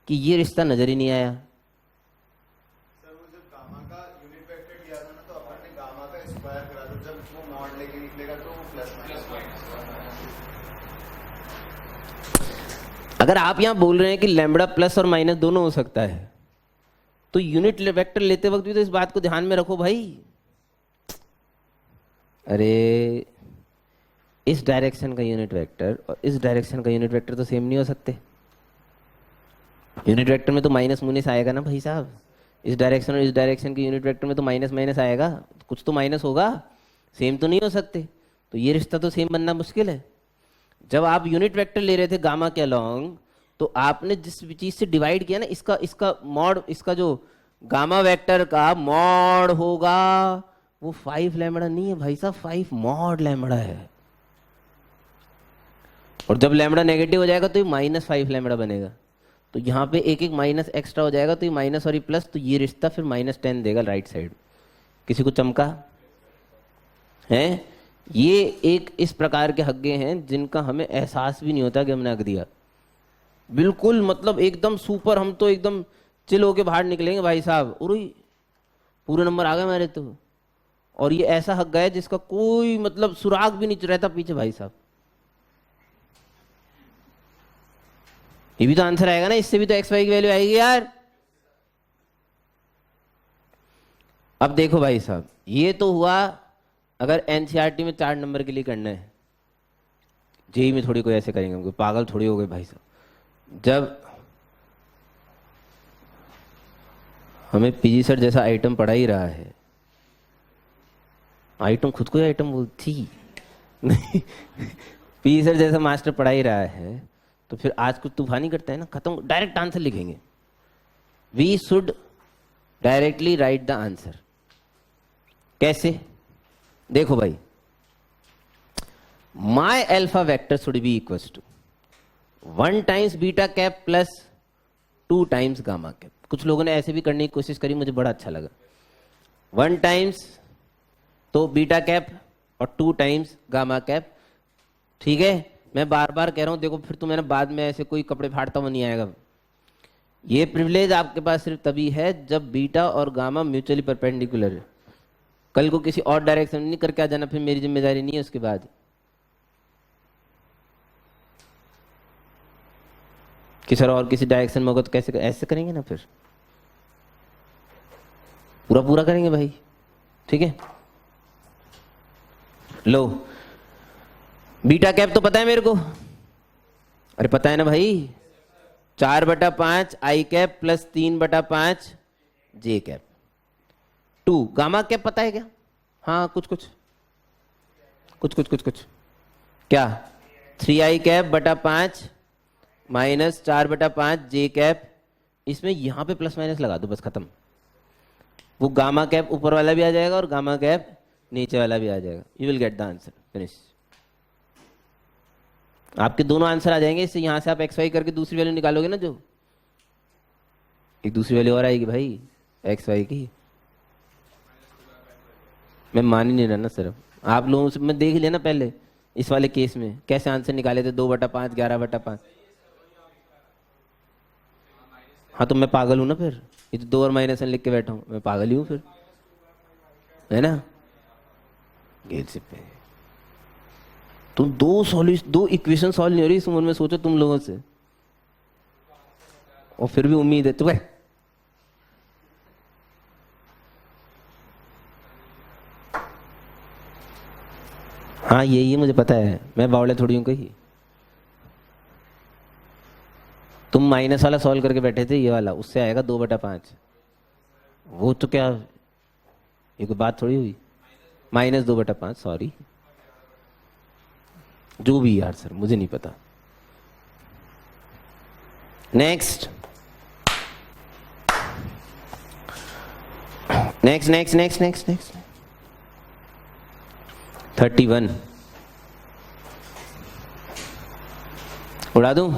कि ये रिश्ता नजर ही नहीं आया? सर वो जब गामा का यूनिट वेक्टर लिया था ना, तो अपन ने गामा का स्क्वायर करा, तो जब वो मॉड लेके निकलेगा तो वो प्लस माइनस। अगर आप यहां बोल रहे हैं कि लैम्बडा प्लस और माइनस दोनों हो सकता है, तो यूनिट वेक्टर लेते वक्त भी तो इस बात को ध्यान में रखो भाई। अरे इस डायरेक्शन का यूनिट वेक्टर और इस डायरेक्शन का यूनिट वेक्टर तो सेम नहीं हो सकते। यूनिट वेक्टर में तो माइनस मुनिस आएगा ना भाई साहब, इस डायरेक्शन और इस डायरेक्शन के यूनिट वेक्टर में तो माइनस माइनस आएगा, कुछ तो माइनस होगा, सेम तो नहीं हो सकते। तो ये रिश्ता तो सेम बनना मुश्किल है। जब आप यूनिट वेक्टर ले रहे थे गामा के अलोंग, तो आपने जिस चीज से डिवाइड किया ना, इसका मॉड, इसका जो गामा वेक्टर का मॉड होगा वो 5 लैम्बडा नहीं है भाई साहब, 5 मॉड लैम्बडा है। और जब लैम्बडा नेगेटिव हो जाएगा तो ये -5 लैम्बडा बनेगा। तो यहाँ पे एक एक माइनस एक्स्ट्रा हो जाएगा, तो ये माइनस और ये प्लस, तो ये रिश्ता फिर -10 देगा राइट साइड। किसी को चमका है? ये एक इस प्रकार के हग्गे हैं जिनका हमें एहसास भी नहीं होता कि हमने हक दिया। बिल्कुल मतलब एकदम सुपर, हम तो एकदम चिल होके बाहर निकलेंगे भाई साहब, और पूरे नंबर आ गए हमारे तो। और ये ऐसा हक है जिसका कोई मतलब सुराग भी नहीं रहता पीछे भाई साहब। ये भी तो आंसर आएगा ना, इससे भी तो एक्स वाई की वैल्यू आएगी यार। अब देखो भाई साहब, ये तो हुआ अगर एनसीईआरटी में 4 नंबर के लिए करना है। जेई में थोड़ी कोई ऐसे करेंगे, कोई पागल थोड़ी हो गए भाई साहब। जब हमें पीजी सर जैसा आइटम पढ़ा ही रहा है, आइटम खुद को ही आइटम बोलती नहीं, पीजी सर जैसा मास्टर पढ़ा ही रहा है, तो फिर आज कुछ तूफानी करता है ना, खत्म, डायरेक्ट आंसर लिखेंगे। We should directly write the answer. कैसे? देखो भाई, my alpha vector should be equal to 1 times beta cap plus 2 times gamma cap. कुछ लोगों ने ऐसे भी करने की कोशिश करी, मुझे बड़ा अच्छा लगा। 1 टाइम्स तो बीटा कैप और 2 टाइम्स गामा कैप। ठीक है, मैं बार बार कह रहा हूं, देखो फिर तो मैंने बाद में ऐसे कोई कपड़े फाड़ता हुआ नहीं आएगा। ये प्रिविलेज आपके पास सिर्फ तभी है जब बीटा और गामा म्यूचुअली परपेंडिकुलर है। कल को किसी और डायरेक्शन नहीं करके आ जाना, फिर मेरी जिम्मेदारी नहीं है उसके बाद। कि सर और किसी डायरेक्शन में होगा तो कैसे, ऐसे करेंगे ना, फिर पूरा पूरा करेंगे भाई। ठीक है, लो बीटा कैप तो पता है मेरे को, अरे पता है ना भाई, 4/5 आई कैप प्लस 3/5 जे कैप। 2 गामा कैप पता है क्या? हाँ कुछ क्या 3i कैप/5 माइनस 4/5 जे कैप, इसमें यहां पे प्लस माइनस लगा दो, बस खत्म। वो गामा कैप ऊपर वाला भी आ जाएगा और गामा कैप नीचे वाला भी आ जाएगा। You will get the answer, finish. आपके दोनों आंसर आ जाएंगे। इससे यहां से आप एक्स वाई करके दूसरी वैल्यू निकालोगे ना, जो एक दूसरी वैल्यू और आएगी भाई एक्स वाई की। मैं मान ही नहीं रहा ना सर, आप लोगों से मैं देख लिया ना पहले इस वाले केस में कैसे आंसर निकाले थे, 2/5 11/5। हाँ तो मैं पागल हूं ना फिर, ये तो 2 और -n लिख के बैठा हूं, मैं पागल ही हूं फिर, है ना। गेल से पे तुम दो इक्वेशन सॉल्व नहीं हो रही इस उम्र में, सोचो तुम लोगों से, और फिर भी उम्मीद है तुम्हें। हाँ यही है, मुझे पता है, मैं बावड़े थोड़ी हूं कहीं। तुम माइनस वाला सॉल्व करके बैठे थे, ये वाला उससे आएगा 2/5। वो तो क्या, ये कोई बात थोड़ी हुई, -2/5, सॉरी, जो भी यार सर मुझे नहीं पता। नेक्स्ट 31 उड़ा दूं,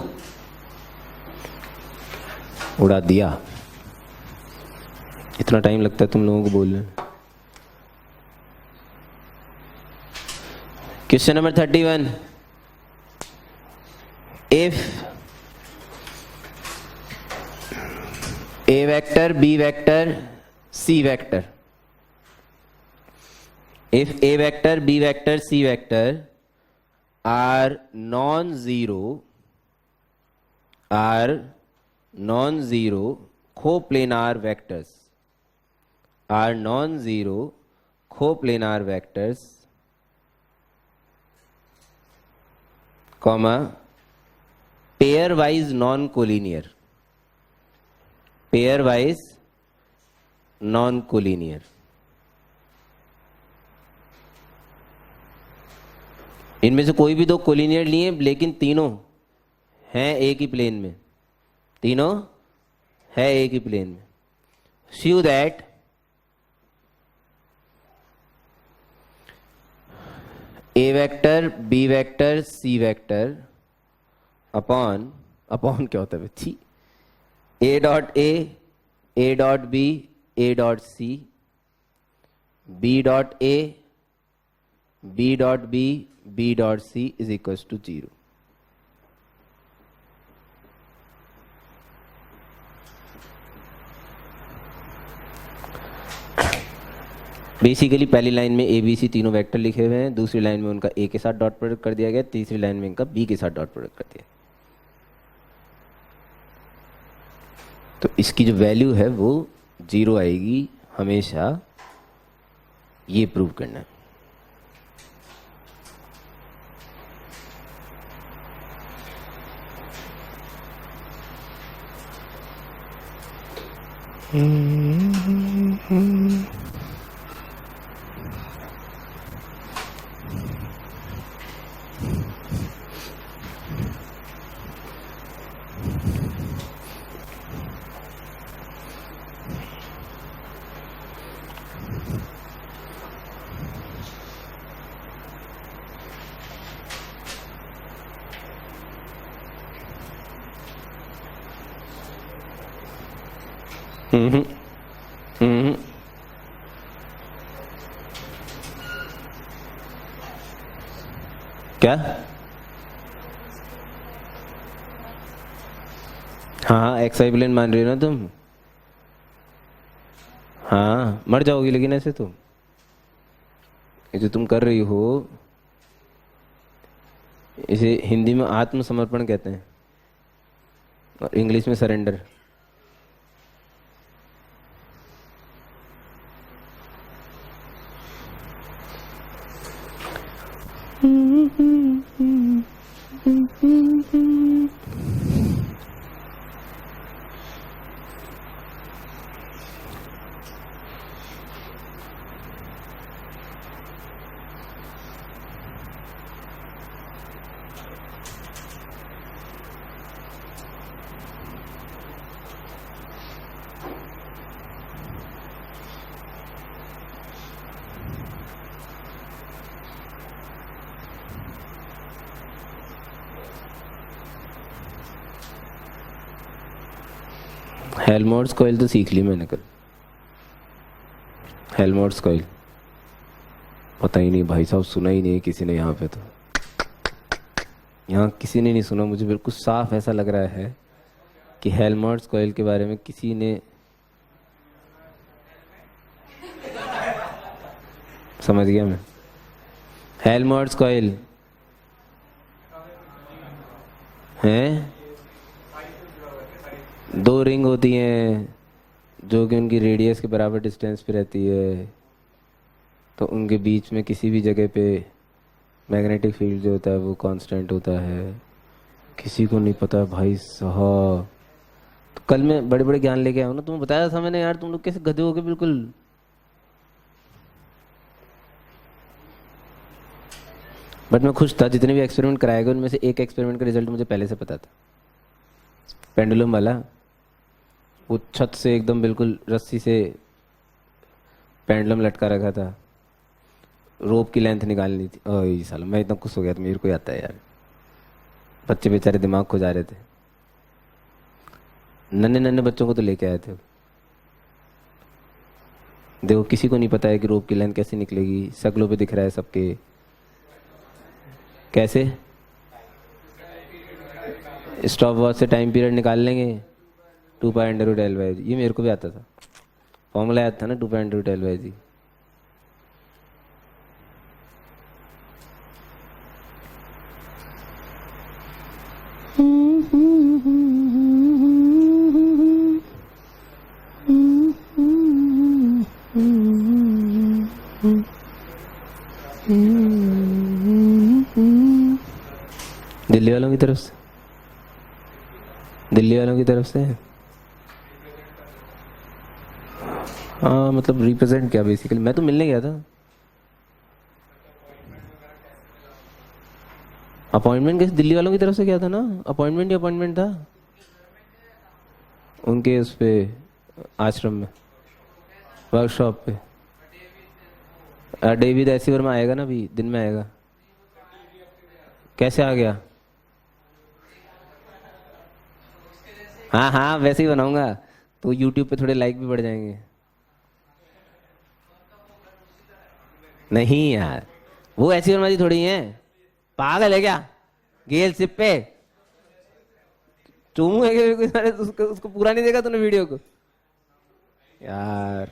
उड़ा दिया। इतना टाइम लगता है तुम लोगों को बोलने। Question number 31, if A vector B vector C vector, if a vector b vector c vector are non-zero coplanar vectors, comma pairwise non-collinear, इनमें से कोई भी दो कोलिनियर लिए लेकिन तीनों हैं एक ही प्लेन में, show that A vector B vector C vector upon क्या होता है बच्ची, A dot B A dot C, B dot A B dot B B dot C is equals to 0. Basically पहली लाइन में ए बी सी तीनों vector लिखे हुए हैं, दूसरी लाइन में उनका ए के साथ डॉट प्रोडक्ट कर दिया गया, तीसरी लाइन में इनका बी के साथ डॉट प्रोडक्ट कर दिया। तो इसकी जो वैल्यू है वो 0 आएगी हमेशा, ये प्रूव करना है। क्या? हाँ एक्स वाई प्लेन मान रही हो ना तुम, हाँ मर जाओगी लेकिन ऐसे तुम, ये जो तुम कर रही हो इसे हिंदी में आत्मसमर्पण कहते हैं और इंग्लिश में सरेंडर। हेल्महोल्ट्ज कॉइल तो सीख ली मैंने कल। हेल्महोल्ट्ज कॉइल पता ही नहीं भाई साहब, सुना ही नहीं किसी ने यहाँ पे। तो यहाँ किसी ने नहीं सुना। मुझे बिल्कुल साफ ऐसा लग रहा है कि हेल्महोल्ट्ज कॉइल के बारे में किसी ने, समझ गया मैं। हेल्महोल्ट्ज कॉइल हैं, 2 रिंग होती हैं जो कि उनकी रेडियस के बराबर डिस्टेंस पे रहती है। तो उनके बीच में किसी भी जगह पे मैग्नेटिक फील्ड जो होता है वो कांस्टेंट होता है। किसी को नहीं पता भाई साहब। तो कल मैं बड़े बड़े ज्ञान लेके आया हूँ ना, तुम्हें बताया था मैंने यार, तुम लोग कैसे गधे हो गए बिल्कुल। बट मैं खुश था, जितने भी एक्सपेरिमेंट कराए गए उनमें से एक एक्सपेरिमेंट का रिजल्ट मुझे पहले से पता था। पेंडुलम वाला, वो छत से एकदम बिल्कुल रस्सी से पेंडुलम लटका रखा था, रोप की लेंथ निकालनी थी। ओह साला, मैं इतना खुश हो गया था, मेरे को ही आता है यार। बच्चे बेचारे दिमाग खो जा रहे थे। नन्हे नन्हे बच्चों को तो लेके आए थे। देखो किसी को नहीं पता है कि रोप की लेंथ कैसे निकलेगी। शक्लों पे दिख रहा है सबके। कैसे? स्टॉप वॉच से टाइम पीरियड निकाल लेंगे, 2π/L/g। ये मेरे को भी आता था, फॉर्मूला याद था ना, 2π/L/g। दिल्ली वालों की तरफ से, दिल्ली वालों की तरफ से। हाँ मतलब रिप्रेजेंट क्या बेसिकली। मैं तो मिलने गया था। अपॉइंटमेंट कैसे? दिल्ली वालों की तरफ से क्या था ना, अपॉइंटमेंट ही अपॉइंटमेंट था उनके उस पे आश्रम में, वर्कशॉप पे। डेविड ऐसी वर्मा आएगा ना, अभी दिन में आएगा। कैसे आ गया? हाँ हाँ वैसे ही बनाऊंगा तो यूट्यूब पे थोड़े लाइक भी बढ़ जाएंगे। नहीं यार, वो ऐसी वर्मा जी थोड़ी है, पागल है क्या? गेल सिप पे चूमू है क्या? उसको पूरा नहीं देखा तूने वीडियो को यार?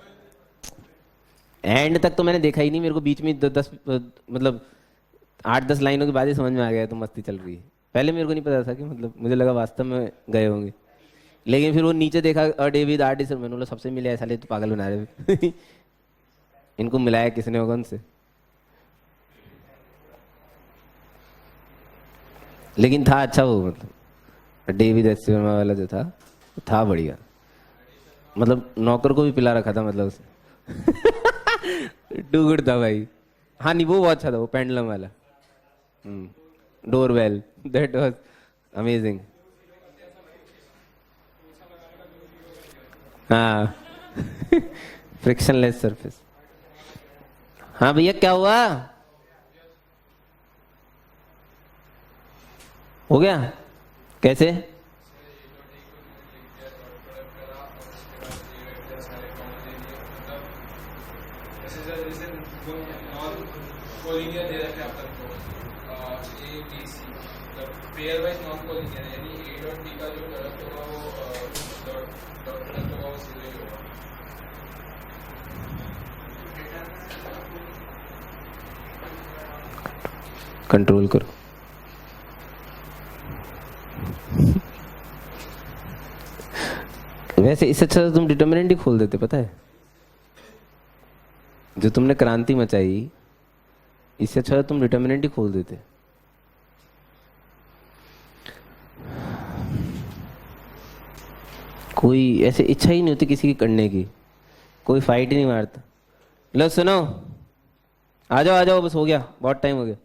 एंड तक तो मैंने देखा ही नहीं। मेरे को बीच में 10 मतलब 8-10 लाइनों के बाद ही समझ में आ गया तो मस्ती चल रही है। पहले मेरे को नहीं पता था कि मतलब, मुझे लगा वास्तव में गए होंगे। लेकिन फिर वो नीचे देखा डेविड आर्टिस्ट, मैंने बोला सबसे मिले ऐसा ले तो पागल बना रहे। इनको मिलाया किसने होगा उनसे। लेकिन था अच्छा वो, मतलब डेविड एस वर्मा वाला जो था बढ़िया। मतलब नौकर को भी पिला रखा था मतलब उसे। टू गुड था भाई। हाँ नहीं, वो बहुत अच्छा था, वो पेंडुलम वाला डोरबेल, दैट वाज अमेजिंग। हाँ फ्रिक्शनलेस सरफेस। हाँ भैया क्या हुआ? हो गया? कैसे? पेयर वाइज नॉन कोलिनियर, यानी ए डॉट बी का जो प्रोडक्ट होगा वो डॉट प्रोडक्ट होगा वो सीधे ही होगा। कंट्रोल करो। वैसे इससे अच्छा तो तुम डिटर्मिनेंट ही खोल देते, पता है? जो तुमने क्रांति मचाई, इससे अच्छा तुम डिटर्मिनेंट ही खोल देते। कोई ऐसे इच्छा ही नहीं होती किसी की करने की, कोई फाइट ही नहीं मारता। लो सुनो, आ जाओ बस हो गया, बहुत टाइम हो गया।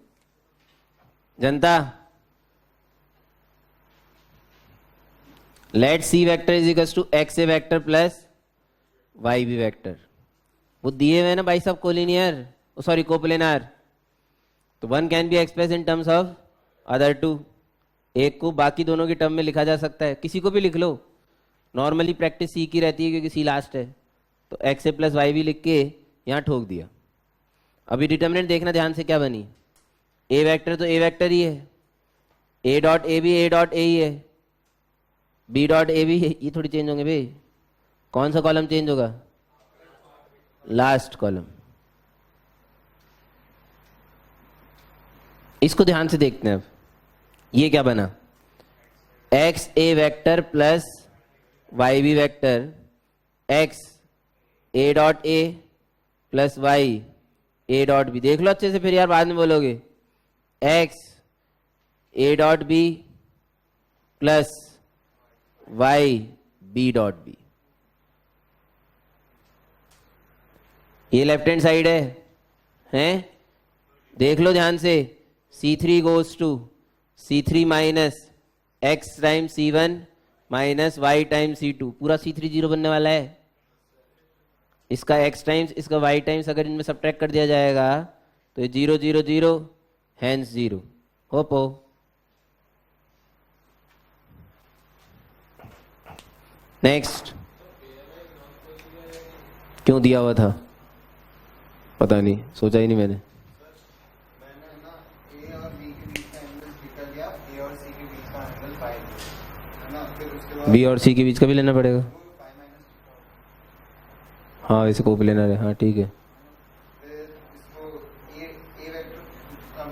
जनता, let C vector is equal to X A vector plus Y B vector. वो दिए हुए ना भाई साहब कोलिनियर, सॉरी कोप्लेनार। तो one can be express in terms of other two. एक को बाकी दोनों की टर्म में लिखा जा सकता है, किसी को भी लिख लो। नॉर्मली प्रैक्टिस सी की रहती है क्योंकि सी लास्ट है, तो एक्स ए प्लस वाई भी लिख के यहाँ ठोक दिया। अभी डिटर्मिनेंट देखना ध्यान से क्या बनी, ए वेक्टर तो ए वेक्टर ही है, ए डॉट ए भी ए डॉट ए ही है, बी डॉट ए भी है, ये थोड़ी चेंज होंगे भाई। कौन सा कॉलम चेंज होगा? Last column. इसको ध्यान से देखते हैं। अब ये क्या बना, X A vector plus Y B vector, X A dot A plus Y A dot B. देख लो अच्छे से, फिर यार बाद में बोलोगे X A dot B plus Y B dot B. ये लेफ्ट हैंड साइड है, हैं? देख लो ध्यान से, C3 goes to C3 minus X time C1 minus Y time C2, पूरा C3 जीरो बनने वाला है। इसका x टाइम्स इसका y टाइम्स अगर इनमें सब्ट्रैक्ट कर दिया जाएगा तो ये 0 0 0 हैंस 0। होप हो। नेक्स्ट, क्यों दिया हुआ था पता नहीं, सोचा ही नहीं मैंने। मैंने ना ए और बी के बीच का एंगल थीटा लिया, ए और सी के बीच का एंगल फाई है ना, फिर उसके बाद बी और सी के बीच का भी लेना पड़ेगा। फाई माइनस हाँ इसे कोप लेना है, हाँ ठीक है। फिर इसको ए वेक्टर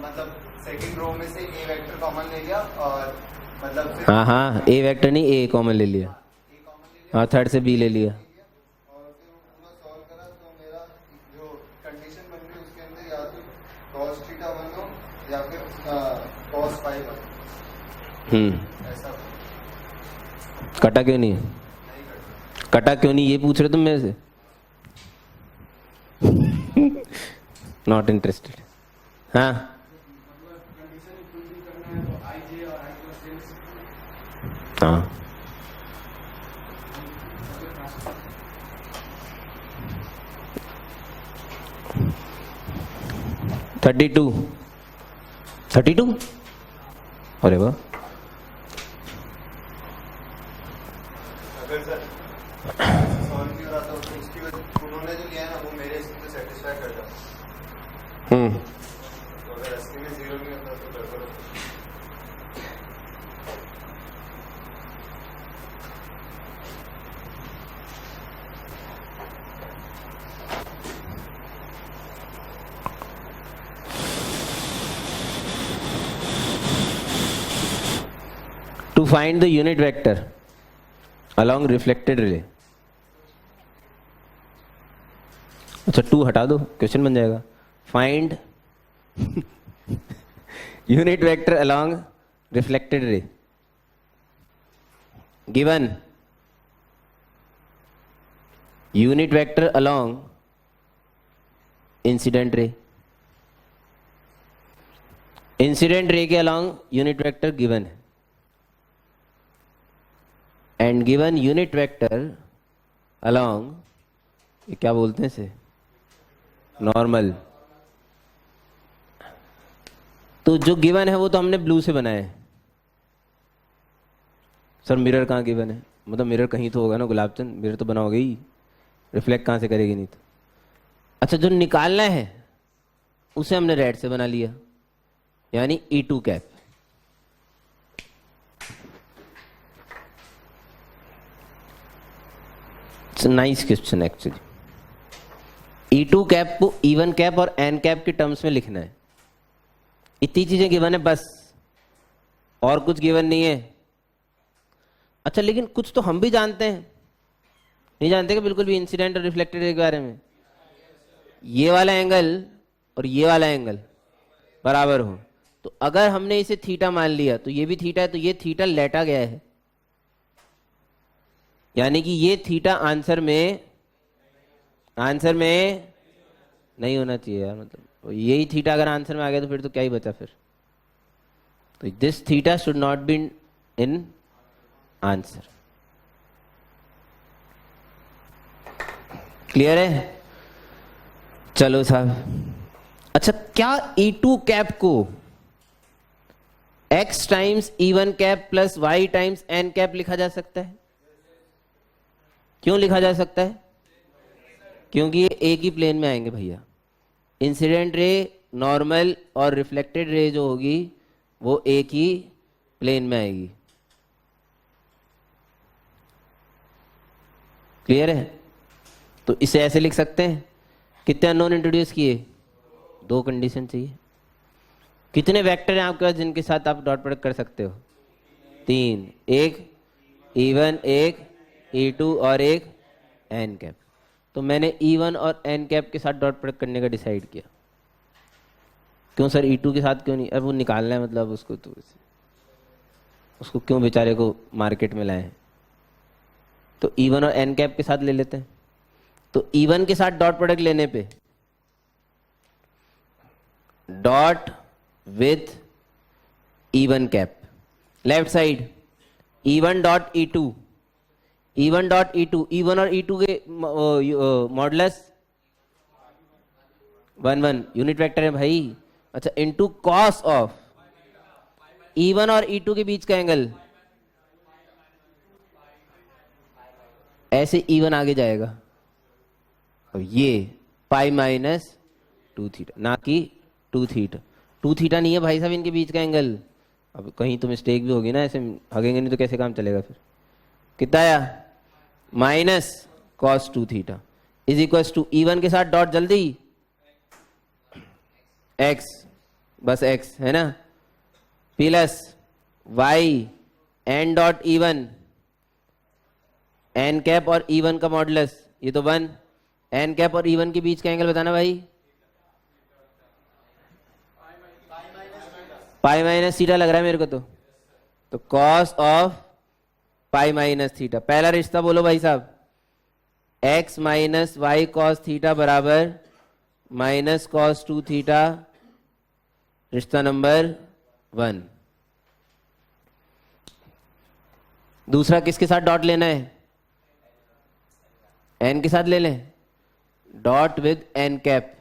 मतलब सेकंड रो में से ए वेक्टर कॉमन ले लिया और मतलब फिर हाँ हाँ ए वेक्टर नहीं, ए कॉमन ले लिया। ए कॉमन ले लिया हाँ थर्ड से बी ले लिया। और फिर वो पूरा सॉल्व करा तो मेरा जो कंडीशन बन गई उसके अंदर या तो cos थीटा बन लो या फिर cos फाई बन, ऐसा कटा क्यों नहीं है? नहीं करता। कटा क्यों नहीं ये पूछ रहे तुम मेरे से? Not interested. हाँ हाँ 32 अरे वाह। अगर सर सॉल्व नहीं हो रहा तो उसकी उन्होंने जो लिया है ना वो मेरे इससे सेटिस्फाई कर जाता, तो अगर 80 में 0 नहीं होता तो गड़बड़ होता। To find the unit vector along reflected ray। अच्छा 2 हटा दो, क्वेश्चन बन जाएगा। Find unit vector along reflected ray given unit vector along incident ray। Incident ray के along यूनिट वेक्टर गिवन है and given unit vector along, ये क्या बोलते हैं इसे, नॉर्मल। तो जो गिवन है वो तो हमने ब्लू से बनाया है। सर मिरर कहाँ गिवन है? मतलब मिरर कहीं तो होगा ना गुलाबचंद, मिरर तो बनाओगे ही, रिफ्लेक्ट कहाँ से करेगी नहीं तो। अच्छा जो निकालना है उसे हमने रेड से बना लिया, यानी E2 cap. Nice question actually. E2 cap को E1 कैप और N कैप के टर्म्स में लिखना है। इतनी चीजें गिवन है बस, और कुछ गिवन नहीं है। अच्छा लेकिन कुछ तो हम भी जानते हैं, नहीं जानते कि बिल्कुल भी इंसिडेंट और रिफ्लेक्टेड रे के बारे में? ये वाला एंगल और ये वाला एंगल बराबर हो, तो अगर हमने इसे थीटा मान लिया तो ये भी थीटा है, तो ये थीटा लेटा गया है, यानी कि ये थीटा आंसर में नहीं होना चाहिए यार। मतलब यही थीटा अगर आंसर में आ गया तो फिर तो क्या ही बचा फिर। तो this theta should not be in answer. Clear है? चलो साहब। अच्छा क्या E2 कैप को x times E1 cap plus y times n cap लिखा जा सकता है? क्यों लिखा जा सकता है? क्योंकि ये एक ही प्लेन में आएंगे भैया। इंसिडेंट रे, नॉर्मल और रिफ्लेक्टेड रे जो होगी वो एक ही प्लेन में आएगी। क्लियर है? तो इसे ऐसे लिख सकते हैं। कितने अननोन इंट्रोड्यूस किए? 2 कंडीशन चाहिए। कितने वेक्टर हैं आपके पास जिनके साथ आप डॉट प्रोडक्ट कर सकते हो? 3, एक E1, एक E2 और एक एन कैप। तो मैंने E1 और एन कैप के साथ डॉट प्रोडक्ट करने का डिसाइड किया। क्यों सर E2 के साथ क्यों नहीं? अब वो निकालना है, मतलब उसको तो उसको क्यों बेचारे को मार्केट में लाए? तो E1 और एन कैप के साथ ले लेते हैं। तो E1 के साथ डॉट प्रोडक्ट लेने पे dot with E1 cap, left side E1 dot E2, E1 dot E2, E1 और E2 के मॉडुलस 1 1 यूनिट वेक्टर है भाई। अच्छा, इनटू कॉस ऑफ E1 और E2 के बीच का एंगल। ऐसे E1 आगे जाएगा और ये पाई माइनस 2 थीटा, ना कि 2 थीटा। 2 थीटा नहीं है भाई साहब इनके बीच का एंगल। अब कहीं तो मिस्टेक भी होगी ना, ऐसे हगेंगे नहीं तो कैसे काम चलेगा फिर? कितना आया? Minus cos 2 theta is equal to E1 के साथ डॉट जल्दी x, बस x है ना, plus y N dot E1, N cap और E1 का मॉडुलस ये तो 1, एन कैप और E1 के बीच का एंगल बताना भाई। पाई माइनस थीटा लग रहा है मेरे को तो cos of pi minus theta. पहला रिश्ता बोलो भाई साहब, x minus Y cos theta बराबर माइनस कॉस 2 थीटा, रिश्ता नंबर 1। दूसरा किसके साथ डॉट लेना है? एन के साथ ले लें, dot with N cap,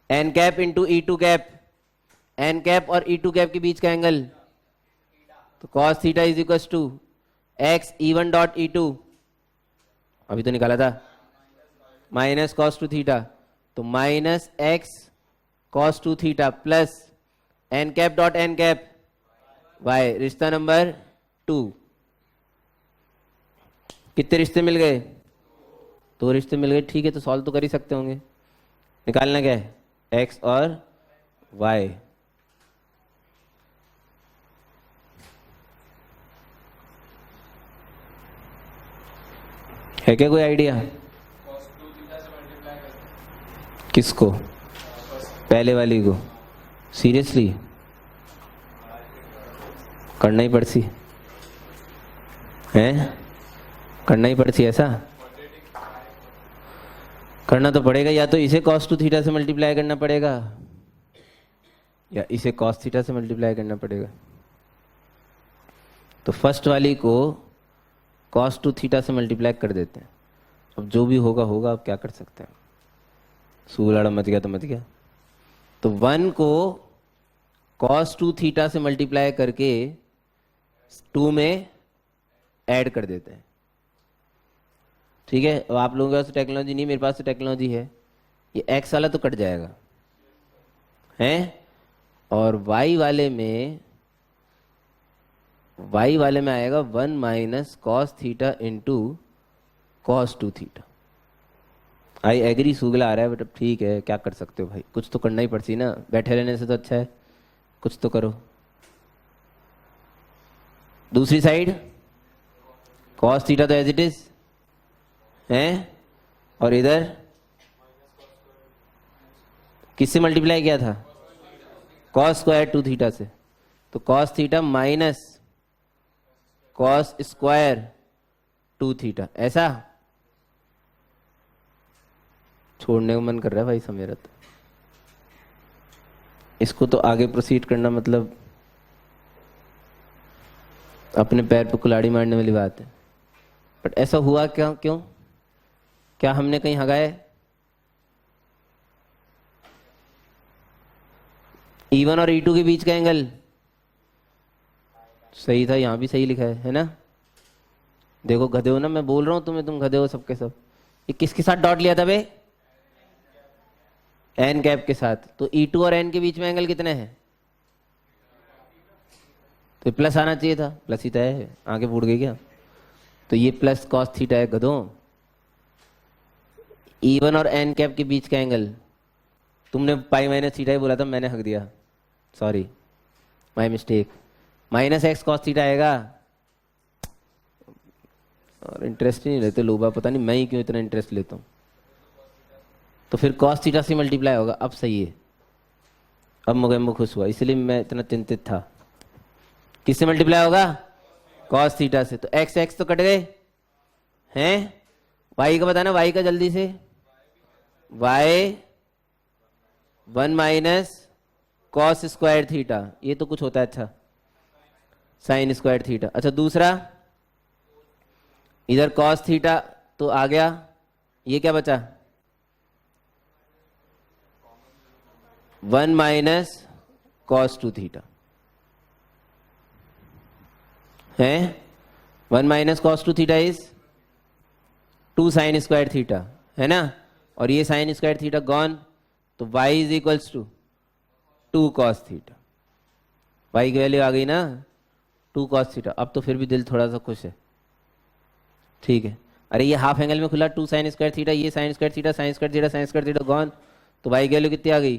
N cap into E2 cap, N cap और E2 कैप के बीच का एंगल तो cos theta is equal to X E1 dot E2, अभी तो निकाला था, माइनस कॉस 2 थीटा, तो minus X cos 2 theta plus N cap dot N cap Y, रिश्ता नंबर 2। कितने रिश्ते मिल गए? 2 रिश्ते मिल गए। ठीक है, तो सॉल्व तो कर ही सकते होंगे। निकालना क्या है? एक्स और वाई। है क्या कोई आइडिया? किसको? पहले वाली को? सीरियसली करना ही पड़ती है? करना ही पड़ती ऐसा? करना तो पड़ेगा, या तो इसे cos 2 थीटा से मल्टीप्लाई करना पड़ेगा या इसे cos थीटा से मल्टीप्लाई करना पड़ेगा। तो फर्स्ट वाली को cos 2 थीटा से मल्टीप्लाई कर देते हैं। अब जो भी होगा होगा, अब क्या कर सकते हैं? सूलाड़ा मत गया तो मत गया। तो 1 को cos 2 थीटा से मल्टीप्लाई करके 2 में ऐड कर देते हैं। ठीक है, अब आप लोगों के पास टेक्नोलॉजी नहीं, मेरे पास तो टेक्नोलॉजी है। ये x वाला तो कट जाएगा हैं, और y वाले में आएगा 1 minus cos theta into cos 2 theta. I agree, सुगला आ रहा है, बट अब ठीक है, क्या कर सकते हो भाई, कुछ तो करना ही पड़ती ना, बैठे रहने से तो अच्छा है कुछ तो करो। दूसरी साइड कॉस थीटा तो एज इट इज हैं, और इधर किससे मल्टीप्लाई किया था? कॉस स्क्वायर 2 थीटा से, तो cos theta minus cos square 2 theta. ऐसा छोड़ने को मन कर रहा है भाई सब मेरा तो। इसको तो आगे प्रोसीड करना मतलब अपने पैर पे कुल्हाड़ी मारने वाली बात है। बट ऐसा हुआ क्या? क्यों? क्या हमने कहीं हगाए? E1 और E2 के बीच का एंगल सही था, यहां भी सही लिखा है ना? देखो गधे हो ना, मैं बोल रहा हूँ तुम्हें, तुम गधे हो सबके सब। ये किसके साथ डॉट लिया था बे? एन कैप के साथ। तो E2 और एन के बीच में एंगल कितने हैं? तो प्लस आना चाहिए था, प्लस ही तो है, आगे फूट गई क्या? तो ये प्लस कॉस थीटा है गधों। E1 और एन कैप के बीच का एंगल, तुमने पाई माइनस थीटा ही बोला था, मैंने हक दिया, sorry my mistake. Minus X cos theta आएगा। और इंटरेस्ट ही नहीं लेते लोग, पता नहीं मैं ही क्यों इतना इंटरेस्ट लेता हूँ। तो फिर कॉस थीटा से मल्टीप्लाई होगा। अब सही है, अब मुझे खुश हुआ, इसलिए मैं इतना चिंतित था। किससे मल्टीप्लाई होगा? कॉस थीटा से। तो एक्स एक्स तो कट गए हैं। वाई का बताना, वाई का जल्दी से। Y 1 minus cos square theta, ये तो कुछ होता है अच्छा, साइन स्क्वायर थीटा। अच्छा दूसरा, इधर कॉस थीटा तो आ गया, ये क्या बचा? 1 माइनस कॉस 2 थीटा है। 1 minus cos 2 theta is 2 sine square theta, है ना। और ये साइन स्क्वायर थीटा गॉन, तो y is equals to 2 cos theta. y की वैल्यू आ गई ना 2 कॉस थीटा। अब तो फिर भी दिल थोड़ा सा खुश है, ठीक है। अरे ये हाफ एंगल में खुला 2 साइन स्क्वायर थीटा, ये sine square theta, sign square theta, sign square theta gone, तो y की वैल्यू कितनी आ गई?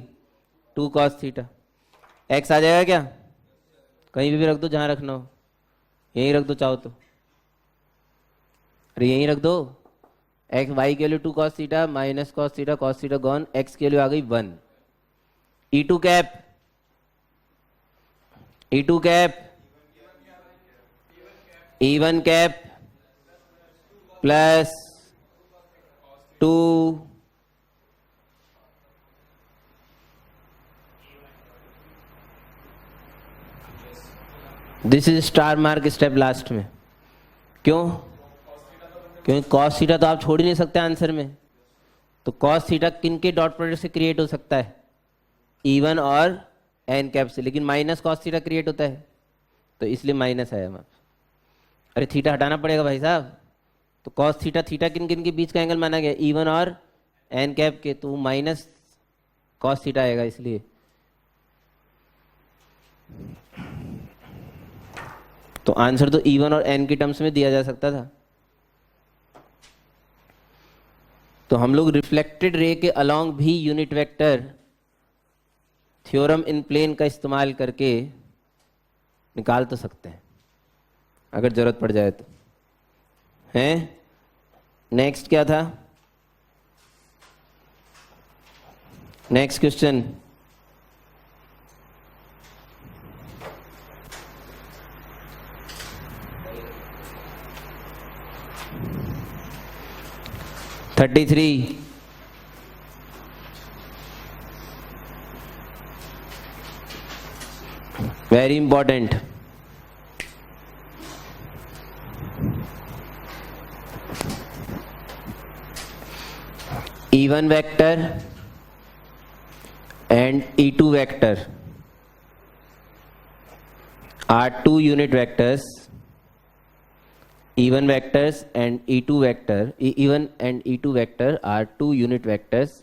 2 कॉस थीटा। x आ जाएगा क्या? कहीं भी रख दो, जहां रखना हो, यहीं रख दो चाहो तो। अरे यहीं रख दो। एक्स वाई की value 2 cos theta minus cos theta, cos theta gone, x की वैल्यू आ गई 1। E2 cap, E2 cap, E1 cap plus 2 this is star mark step last में। क्यों? क्योंकि कॉस थीटा तो आप छोड़ ही नहीं सकते आंसर में। तो कॉस थीटा किन के डॉट प्रोडक्ट से क्रिएट हो सकता है? E1 और एन कैप से, लेकिन माइनस कॉस थीटा क्रिएट होता है, तो इसलिए माइनस आया हमारा। अरे थीटा हटाना पड़ेगा भाई साहब। तो कॉस थीटा, थीटा किन किन के बीच का एंगल माना गया? E1 और एन कैप के, तो माइनस कॉस थीटा आएगा इसलिए। तो आंसर तो E1 और एन के टर्म्स में दिया जा सकता था। तो हम लोग रिफ्लेक्टेड रे के अलोंग भी unit vector theorem in plane का इस्तेमाल करके निकाल तो सकते हैं अगर जरूरत पड़ जाए तो, हैं। नेक्स्ट क्या था? Next question, three. Very important. E1 vector and E2 vector are two unit vectors. E1 vectors and E2 vector, E1 and E2 vector are two unit vectors,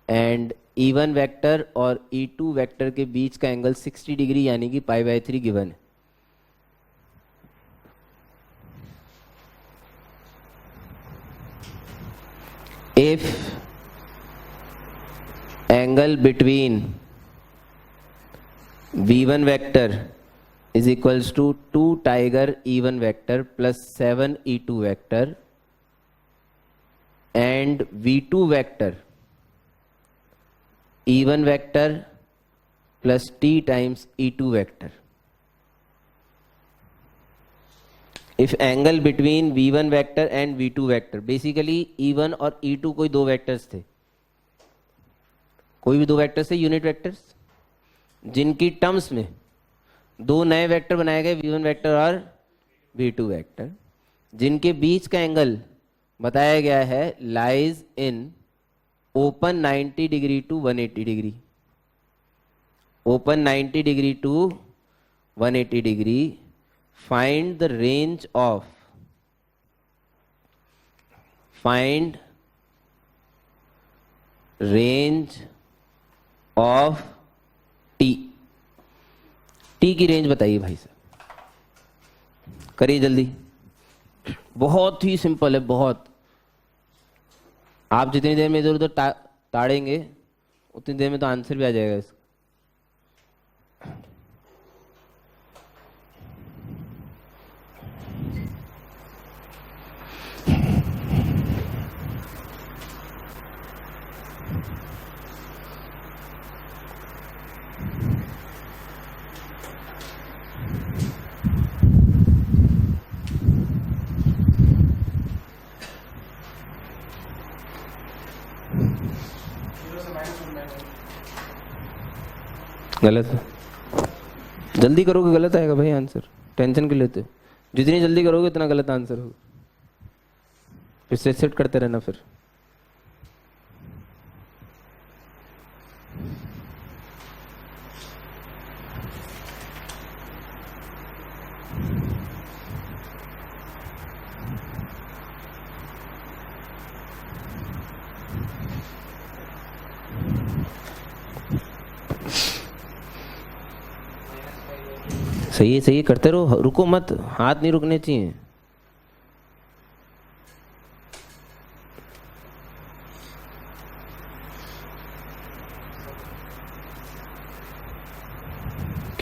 and E1 vector और E2 vector के बीच का angle 60 degree यानी कि π/3 given है। If angle between V1 vector is equals to 2 tiger E1 vector plus 7 E2 vector and V2 vector E1 vector plus T times E2 vector. If angle between V1 vector and V2 vector, basically E1 और E2 कोई दो vectors थे, कोई भी दो vectors थे, unit vectors, जिनकी terms में दो नए वेक्टर बनाए गए, V1 वेक्टर और V2 वेक्टर, जिनके बीच का एंगल बताया गया है lies in open 90 degree to 180 degree, open 90 degree to 180 degree. Find the range of find range of T. T की रेंज बताइए भाई साहब, करिए जल्दी। बहुत ही सिंपल है, बहुत। आप जितनी देर में इधर उधर ताड़ेंगे उतनी देर में तो आंसर भी आ जाएगा इसका। गलत है। जल्दी करोगे गलत आएगा भाई आंसर, टेंशन क्यों लेते हो? जितनी जल्दी करोगे उतना गलत आंसर होगा, फिर सेट करते रहना फिर। सही है, सही है, करते रहो, रुको मत, हाथ नहीं रुकने चाहिए।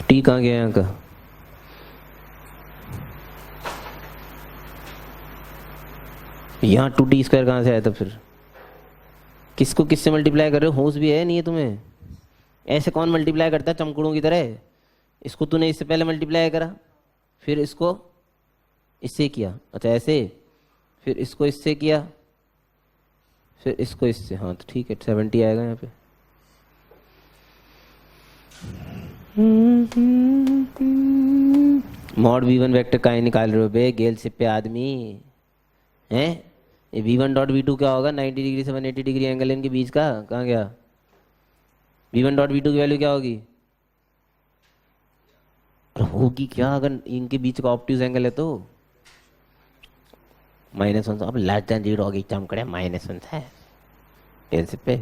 टी कहाँ गया यहाँ का? यहाँ 2t स्क्वायर कहाँ से आया था फिर? किसको किससे मल्टीप्लाई कर रहे हो? होश भी है नहीं है तुम्हें? ऐसे कौन मल्टीप्लाई करता है चमकड़ों की तरह? इसको तूने इससे पहले मल्टीप्लाई करा, फिर इसको इससे किया, अच्छा ऐसे, फिर इसको इससे किया, फिर इसको इससे। हाँ तो ठीक है, 70 आएगा यहाँ पे। मॉड v1 वेक्टर का ही निकाल रहे हो बे गेल सिप पे आदमी हैं? ये v1 डॉट v2 क्या होगा? 90 डिग्री से 180 डिग्री एंगल इनके बीच का। कहाँ गया? v1 डॉट v2 की वैल्यू क्या होगी? होगी क्या अगर इनके बीच का ऑप्टिक्स एंगल है तो? -1। अब लेस देन 0 होगी, चमकड़े -1 है ऐसे पे।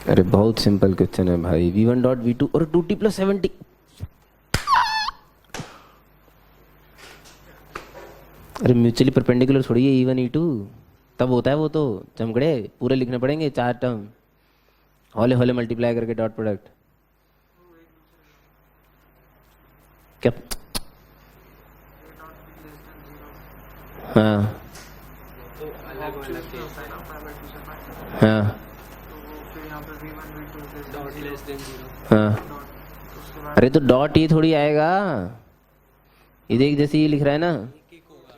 अरे बहुत सिंपल क्वेश्चन है भाई। v1 डॉट v2 और 2t + 70। अरे म्यूचुअली परपेंडिकुलर थोड़ी है e1 e2, तब होता है वो तो चमकड़े। पूरे लिखने पड़ेंगे 4 टर्म, हौले हौले मल्टीप्लाई करके डॉट प्रोडक्ट। क्या? हाँ हाँ हाँ। अरे तो डॉट ये थोड़ी आएगा, ये देख जैसे ये लिख रहा है ना,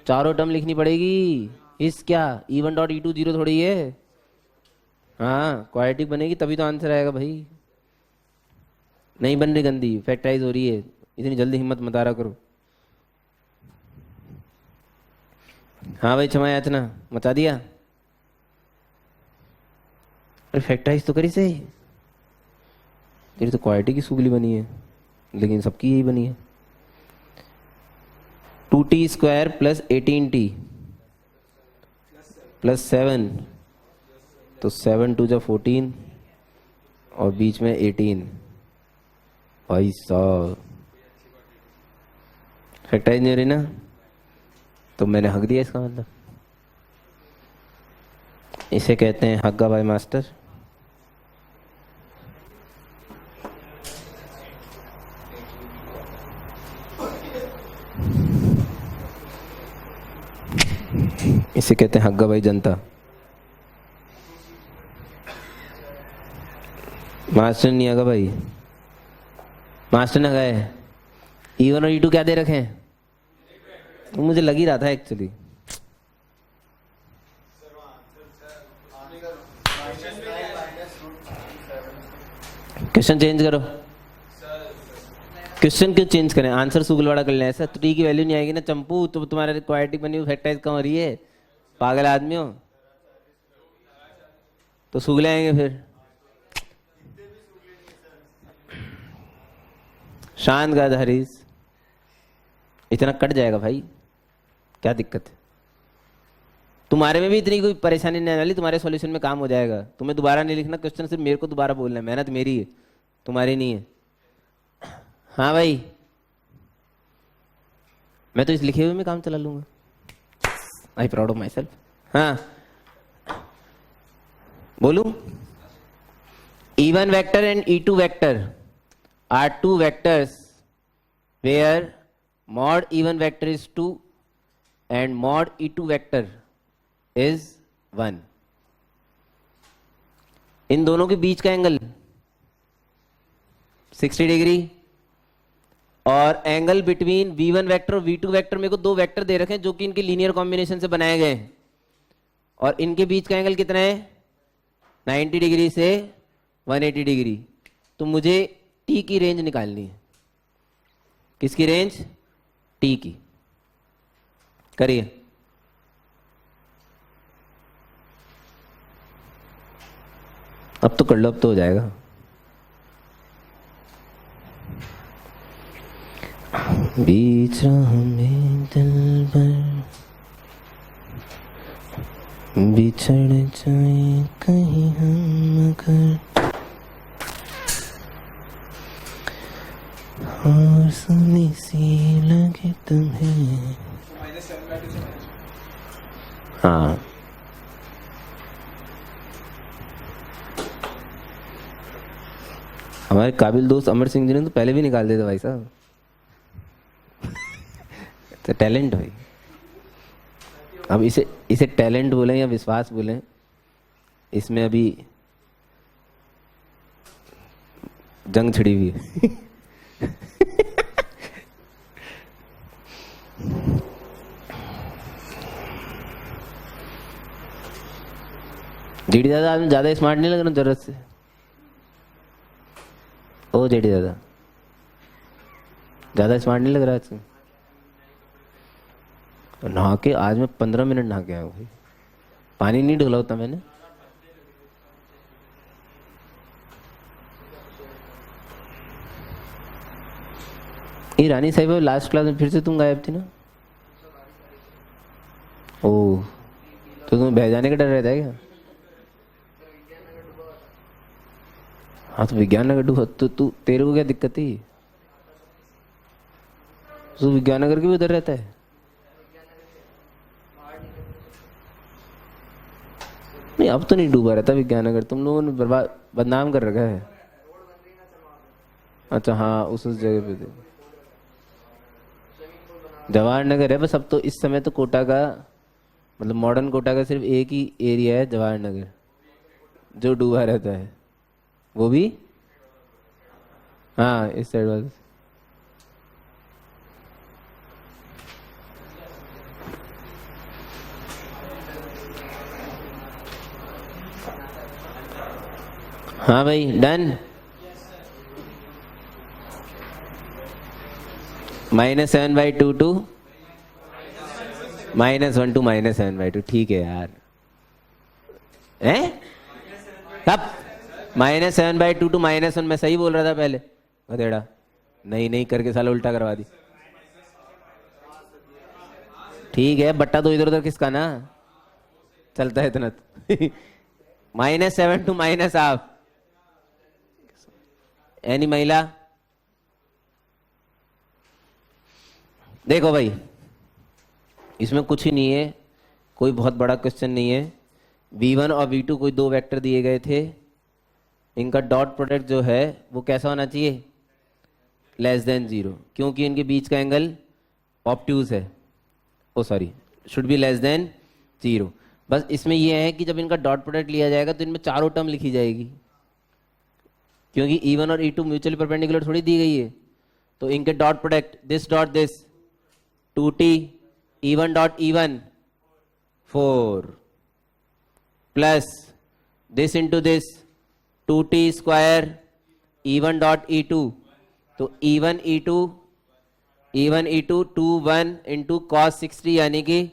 चारों टर्म लिखनी पड़ेगी। इस क्या e1 डॉट e2 0 थोड़ी है। हाँ क्वाड्रेटिक बनेगी तभी तो आंसर आएगा भाई। नहीं बन रही गंदी, फैक्टराइज हो रही है। इतनी जल्दी हिम्मत मत आ रहा करो। हाँ भाई क्षमा याचना मचा दिया। अरे फैक्टराइज तो करी से, तेरी तो क्वाड्रेटिक की सुगली बनी है, लेकिन सबकी यही बनी है। 2t square plus 18t plus 7, तो 7 2 जा 14 और बीच में 18। भाई साहब फैक्टराइज नहीं हो रही ना, तो मैंने हक दिया इसका मतलब। इसे कहते हैं हग्गा भाई मास्टर। इसे कहते हैं हग्गा भाई जनता। मास्टर नहीं आगा भाई, मास्टर ने गए e1 और e2 क्या दे रखे हैं? तो मुझे लग ही रहा था एक्चुअली। क्वेश्चन चेंज करो। क्वेश्चन क्यों चेंज करें? आंसर सुगलवाड़ा कर लें ऐसा? तो टी की वैल्यू नहीं आएगी ना चंपू, तो तुम्हारे क्वाड्रेटिक बनी हुई फैक्टराइज कहाँ हो रही है? पागल आदमी हो तो सुगले आएंगे फिर। शांत का हरीश, इतना कट जाएगा भाई। क्या दिक्कत है? तुम्हारे में भी इतनी कोई परेशानी नहीं आने वाली, तुम्हारे सॉल्यूशन में काम हो जाएगा। तुम्हें दोबारा नहीं लिखना क्वेश्चन, सिर्फ मेरे को दोबारा बोलना है, मेहनत मेरी है, तुम्हारी नहीं है। हाँ भाई, मैं तो इस लिखे हुए में काम चला लूंगा। I proud of my self. हाँ बोलू, E1 vector and E2 vector are two vectors where mod E1 vector is 2 and mod E2 vector is 1. इन दोनों के बीच का एंगल 60 डिग्री, और एंगल बिटवीन V1 वेक्टर और V2 वेक्टर, मेरे को दो वेक्टर दे रखे हैं जो कि इनके लीनियर कॉम्बिनेशन से बनाए गए हैं, और इनके बीच का एंगल कितना है? 90 डिग्री से 180 डिग्री। तो मुझे T की रेंज निकालनी है। किसकी रेंज? T की। करिए। अब तो कर लो, अब तो हो जाएगा। बीच राह में दिलबर बिछड़ जाए कहीं हम, अगर और सुनी सी लगे तुम्हें। हाँ हमारे काबिल दोस्त अमर सिंह जी ने तो पहले भी निकाल दिया था भाई साहब। तो टैलेंट भाई। अब इसे टैलेंट बोलें या विश्वास बोलें, इसमें अभी जंग छिड़ी हुई है। जेडी दादा आदमी ज्यादा स्मार्ट नहीं लग रहा जरूरत से। ओ जेडी दादा ज्यादा स्मार्ट नहीं लग रहा आज। नहा के आज मैं 15 मिनट नहा के आया हूँ भाई, पानी नहीं ढोला होता मैंने। ये रानी साहिब लास्ट क्लास में फिर से तुम गायब थी ना? ओह, तो तुम्हें बह जाने का डर रहता है क्या? हाँ तो विज्ञान नगर डूबा तो तू, तेरे को क्या दिक्कत थी? तू विज्ञान नगर के भी उधर रहता है? नहीं अब तो नहीं डूबा रहता विज्ञान नगर, तुम लोगों ने बदनाम कर रखा है। अच्छा हाँ, उस जगह पे थे। जवाहर नगर है बस। अब तो इस समय तो कोटा का, मतलब मॉडर्न कोटा का सिर्फ एक ही एरिया है जवाहर नगर जो डूबा रहता है, वो भी हाँ इस साइड वाले। हाँ भाई डन। -7/2 to -1 to -7/2। ठीक है यार, हैं? कब? -7/2 to -1 मैं सही बोल रहा था पहले? गधेड़ा नहीं करके साला उल्टा करवा दी। ठीक है, बट्टा तो इधर उधर किसका ना चलता है इतना। -7 to -1/2। एनी महिला? देखो भाई, इसमें कुछ ही नहीं है, कोई बहुत बड़ा क्वेश्चन नहीं है। V1 और V2 कोई दो वेक्टर दिए गए थे, इनका डॉट प्रोडक्ट जो है वो कैसा होना चाहिए? <0, क्योंकि इनके बीच का एंगल ऑब्ट्यूज है। ओ सॉरी, शुड बी <0। बस इसमें यह है कि जब इनका डॉट प्रोडक्ट लिया जाएगा तो इनमें चारों टर्म लिखी जाएगी, क्योंकि E1 और E2 म्यूचुअली परपेंडिकुलर थोड़ी दी गई है। तो इनके dot product this dot this 2t E1 dot E1 4 plus this into this 2t square E1 dot E2। तो E1 E2 2 1 इंटू कॉस 60 यानी कि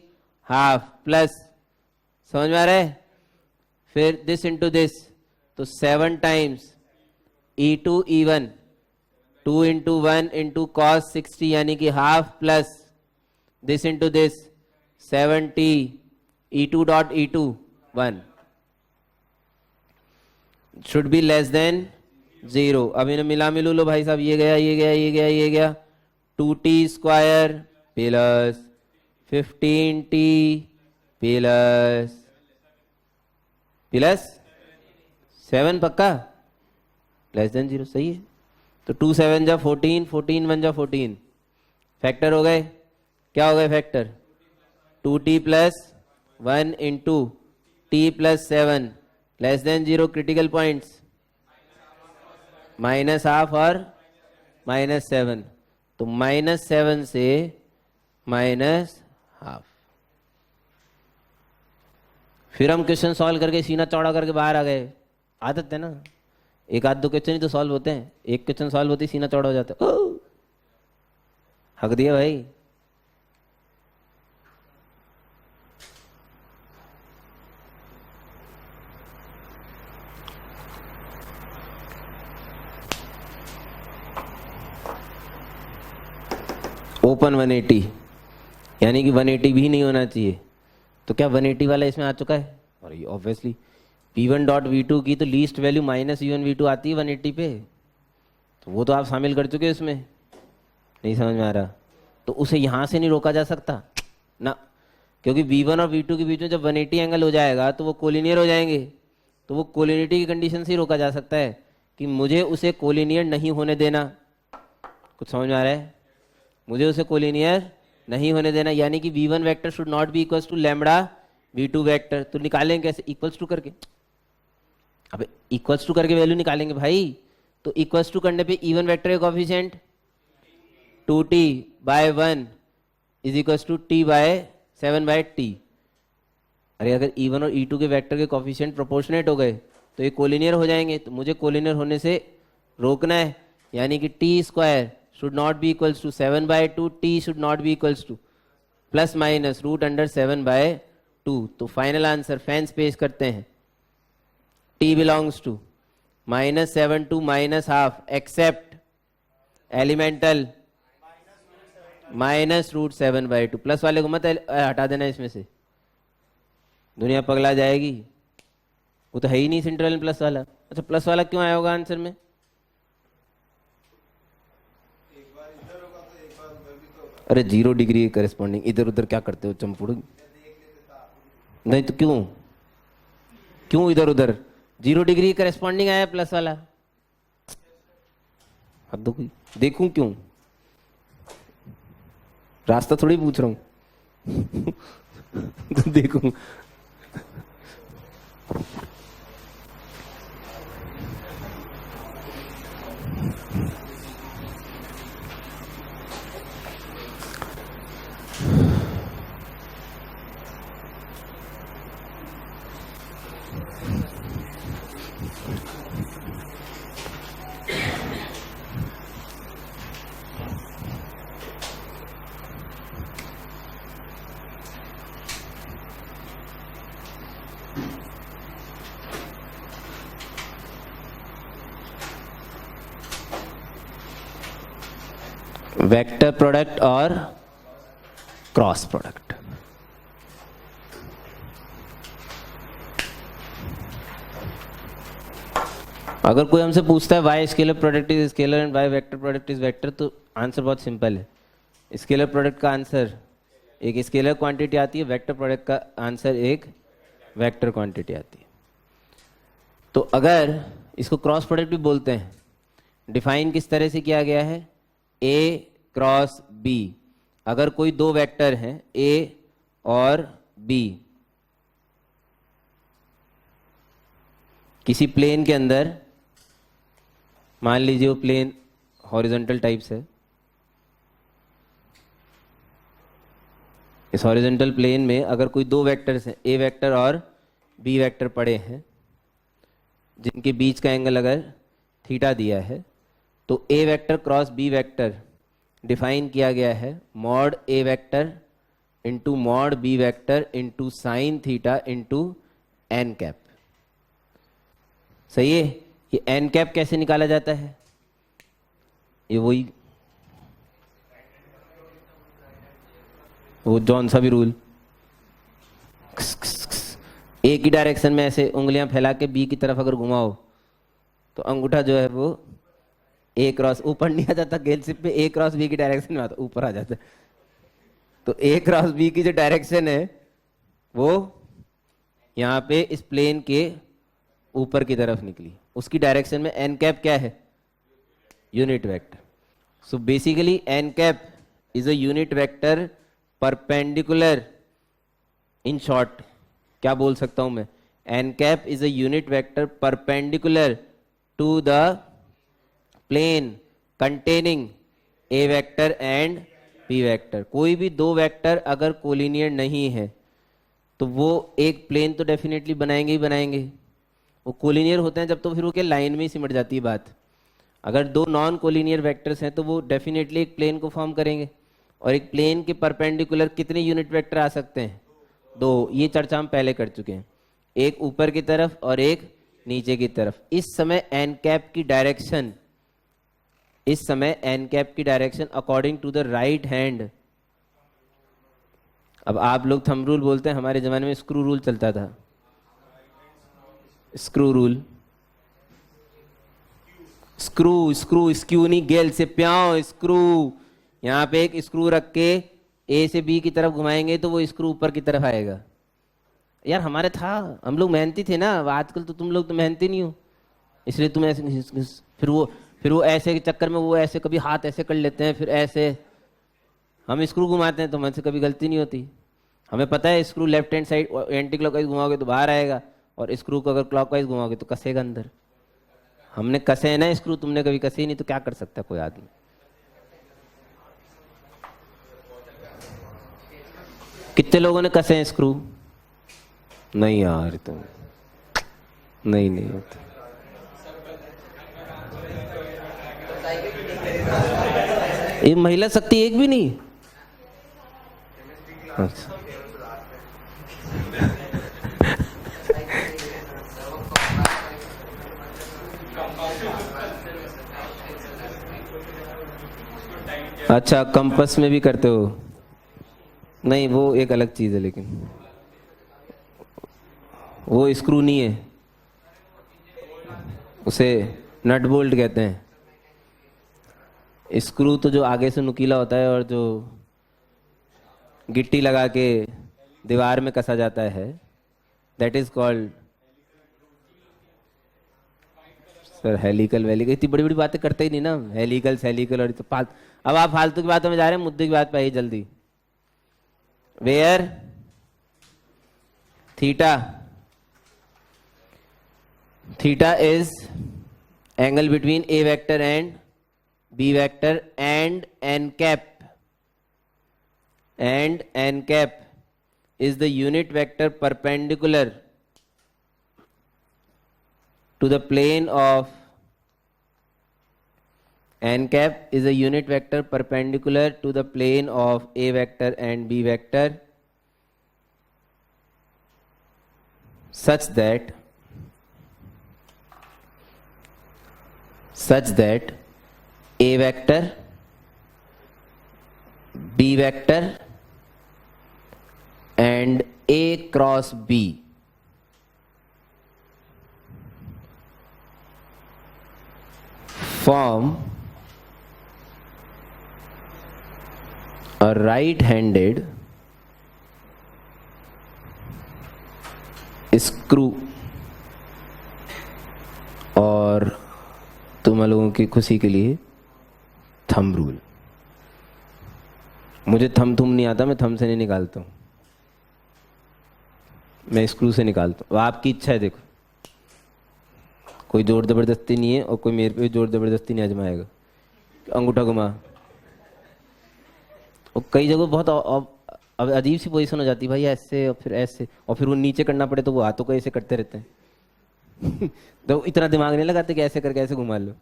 हाफ, प्लस समझ में आ रहा है? फिर दिस इंटू दिस, तो 7 times E2 E1 2 into 1 into cos 60 यानी कि half, plus this into this 70, E2 dot E2 1 should be less than 0। अब इन्हें मिला मिलू लो भाई साहब, ये गया ये गया ये गया ये गया, 2t square plus 15t plus plus 7 पक्का लेस देन 0, सही है। तो 2 7 जा 14, 14 1 जा 14, फैक्टर हो गए। क्या हो गए factor? 2t plus 1 into t plus 7 less than 0। Critical points -12 और -7, तो -7 से -12। फिर हम क्वेश्चन सॉल्व करके सीना चौड़ा करके बाहर आ गए। आदत है ना, एक आध दो क्वेश्चन ही तो सॉल्व होते हैं, एक क्वेश्चन सॉल्व होते ही सीना चौड़ा हो जाता है। हक दिया भाई। ओपन 180 यानी कि 180 भी नहीं होना चाहिए, तो क्या 180 वाला इसमें आ चुका है? और ये ऑब्वियसली V1 डॉट V2 की तो लीस्ट वैल्यू -V1 V2 आती है 180 पे, तो वो तो आप शामिल कर चुके हो इसमें। नहीं समझ में आ रहा? तो उसे यहाँ से नहीं रोका जा सकता ना, क्योंकि V1 और V2 के बीच में जब 180 एंगल हो जाएगा तो वो कोलिनियर हो जाएंगे, तो वो कोलिनियरिटी की कंडीशन से ही रोका जा सकता है कि मुझे उसे कोलिनियर नहीं होने देना। कुछ समझ में आ रहा है? मुझे उसे कोलिनियर नहीं होने देना, यानी कि V1 vector should not be equals to lambda V2 vector. तो निकालेंगे कैसे? इक्वल्स टू करके। अब इक्वल्स टू करके वैल्यू निकालेंगे भाई, तो इक्वल्स टू करने पे E1 वेक्टर का coefficient 2t by 1 is equals to t by 7 by t। अरे अगर E1 और E2 के वेक्टर के कोफिशिएंट प्रोपोर्शनेट हो गए तो ये कोलिनियर हो जाएंगे, तो मुझे कोलिनियर होने से रोकना है, यानी कि t square should not be equals to 7 by 2, t should not be equals to plus minus root under 7 by 2। तो फाइनल आंसर फैंस पेश करते हैं, t belongs to -7 to -12 except elemental -√7 by 2। Plus वाले को मत हटा देना इसमें से, दुनिया पगला जाएगी। वो तो है ही नहीं सेंट्रल प्लस वाला। अच्छा प्लस वाला क्यों आया होगा आंसर में? अरे 0 डिग्री के करस्पॉन्डिंग, इधर उधर क्या करते हो चंपुड़? नहीं तो क्यों क्यों इधर उधर? 0 डिग्री करस्पॉन्डिंग आया प्लस वाला, हद हो गई। देखूं क्यों? रास्ता थोड़ी पूछ रहा हूं तो देखूं। वेक्टर प्रोडक्ट और क्रॉस प्रोडक्ट। अगर कोई हमसे पूछता है why scalar product is scalar and why vector product is vector, तो आंसर बहुत सिंपल है। स्केलर प्रोडक्ट का आंसर एक स्केलर क्वांटिटी आती है, वेक्टर प्रोडक्ट का आंसर एक वेक्टर क्वांटिटी आती है। तो अगर इसको क्रॉस प्रोडक्ट भी बोलते हैं, डिफाइन किस तरह से किया गया है? ए क्रॉस बी। अगर कोई दो वेक्टर हैं ए और बी किसी प्लेन के अंदर, मान लीजिए वो प्लेन हॉरिजॉन्टल टाइप्स है, इस हॉरिजॉन्टल प्लेन में अगर कोई दो वेक्टर्स हैं ए वेक्टर और बी वेक्टर पड़े हैं, जिनके बीच का एंगल अगर थीटा दिया है, तो A vector cross B vector define किया गया है mod A vector into mod B vector into sine theta into N cap. सही है? ये एन कैप कैसे निकाला जाता है? ये वही वो जौन सा भी रूल, एक ही डायरेक्शन में ऐसे उंगलियां फैला के बी की तरफ अगर घुमाओ तो अंगूठा जो है वो ए क्रॉस ऊपर नहीं आ जाता, गेल शिप में ए क्रॉस बी की डायरेक्शन में आता, ऊपर आ जाता। तो ए क्रॉस बी की जो डायरेक्शन है वो यहाँ पे इस प्लेन के ऊपर की तरफ निकली, उसकी डायरेक्शन में एन कैप क्या है? Unit vector. So basically N cap is a unit vector perpendicular, in short क्या बोल सकता हूं मैं, N cap is a unit vector perpendicular to the plane containing A vector and B vector. कोई भी दो वेक्टर अगर कोलिनियर नहीं है तो वो एक प्लेन तो डेफिनेटली बनाएंगे ही बनाएंगे। वो कोलिनियर होते हैं जब तो फिर वो क्या लाइन में ही सिमट जाती है बात। अगर दो नॉन कोलिनियर वेक्टर्स हैं तो वो डेफिनेटली एक प्लेन को फॉर्म करेंगे। और एक प्लेन के परपेंडिकुलर कितने यूनिट वेक्टर आ सकते हैं? दो। ये चर्चा हम पहले कर चुके हैं, एक ऊपर की तरफ और एक नीचे की तरफ। इस समय एन कैप की डायरेक्शन, इस समय एन कैप की direction according to the right hand. अब आप लोग थंब रूल बोलते हैं, हमारे जमाने में स्क्रू रूल चलता था। Screw rule, screw screw skew नहीं, गेल से प्याओ स्क्रू। यहां पे एक स्क्रू रख के ए से बी की तरफ घुमाएंगे तो वो स्क्रू ऊपर की तरफ आएगा। यार हमारे था, हम लोग मेहनती थे ना। आजकल तो तुम लोग तो मेहनती नहीं हो, इसलिए तुम ऐसे फिर वो ऐसे के चक्कर में वो ऐसे कभी हाथ ऐसे कर लेते हैं, फिर ऐसे हम स्क्रू घुमाते हैं तो हमसे कभी गलती नहीं होती। हमें पता है screw left hand side anticlockwise घुमाओगे तो बाहर आएगा, और स्क्रू को अगर क्लॉकवाइज घुमाओगे तो कसेगा अंदर। हमने कसे है ना स्क्रू, तुमने कभी कसे ही नहीं, तो क्या कर सकता कोई आदमी। कितने लोगों ने कसे हैं स्क्रू? नहीं यार, तुम नहीं होता। ये महिला शक्ति एक भी नहीं। अच्छा अच्छा, कंपास में भी करते हो? नहीं, वो एक अलग चीज है, लेकिन वो स्क्रू नहीं है, उसे नट बोल्ट कहते हैं। स्क्रू तो जो आगे से नुकीला होता है और जो गिट्टी लगा के दीवार में कसा जाता है, that is called sir helical वेलिकल। इतनी बड़ी बड़ी बातें करते ही नहीं ना, हेलिकल सेलिकल और तो अब आप फालतू की बातों में जा रहे हैं, मुद्दे की बात पे आइए जल्दी। Where theta is angle between A vector and B vector and N cap is the unit vector perpendicular to the plane of n cap is a unit vector perpendicular to the plane of a vector and b vector such that a vector, b vector and A cross B form a right-handed screw। और तुम लोगों की खुशी के लिए thumb rule. मुझे thumb नहीं आता, मैं थंब से नहीं निकालता हूं, मैं स्क्रू से निकालता हूँ। आपकी इच्छा है, देखो कोई जोर जबरदस्ती नहीं है और कोई मेरे पे जोर जबरदस्ती नहीं आजमाएगा। अंगूठा घुमा, और कई जगह बहुत अब अजीब सी पोजीशन हो जाती है भाई, ऐसे और फिर ऐसे, और फिर वो नीचे करना पड़े तो वो हाथों को ऐसे करते रहते हैं। तो इतना दिमाग नहीं लगाते कि ऐसे करके ऐसे घुमा लो,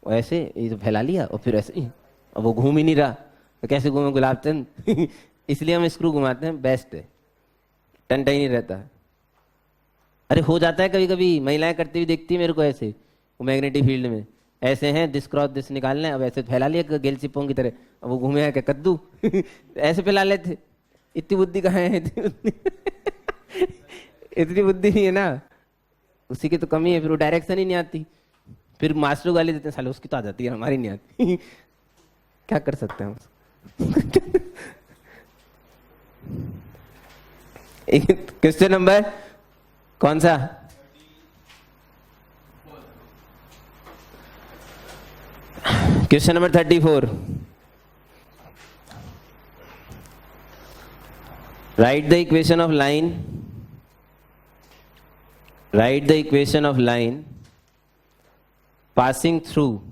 और ऐसे ये तो फैला लिया और फिर ऐसे, अब वो घूम ही नहीं रहा तो कैसे घूमे गुलाब चंद। इसलिए हम स्क्रू घुमाते हैं, बेस्ट है, टंटा ही नहीं रहता। अरे हो जाता है कभी कभी, महिलाएं करती हुई देखती है मेरे को ऐसे, वो मैग्नेटिक फील्ड में ऐसे हैं, दिस क्रॉस दिस निकालना है, अब ऐसे फैला लिया गेल चिपों की तरह, अब वो घूमे क्या कद्दू। ऐसे फैला लेते, इतनी बुद्धि कहाँ है? इतनी बुद्धि नहीं है ना, उसी की तो कमी है, फिर वो डायरेक्शन ही नहीं आती, फिर मास्टर गाली देते हैं, साले उसकी तो आ जाती है हमारी नहीं आती। क्या कर सकते हैं हम। क्वेश्चन नंबर कौन सा? Question number 34। Right the equation of line, write the equation of line passing through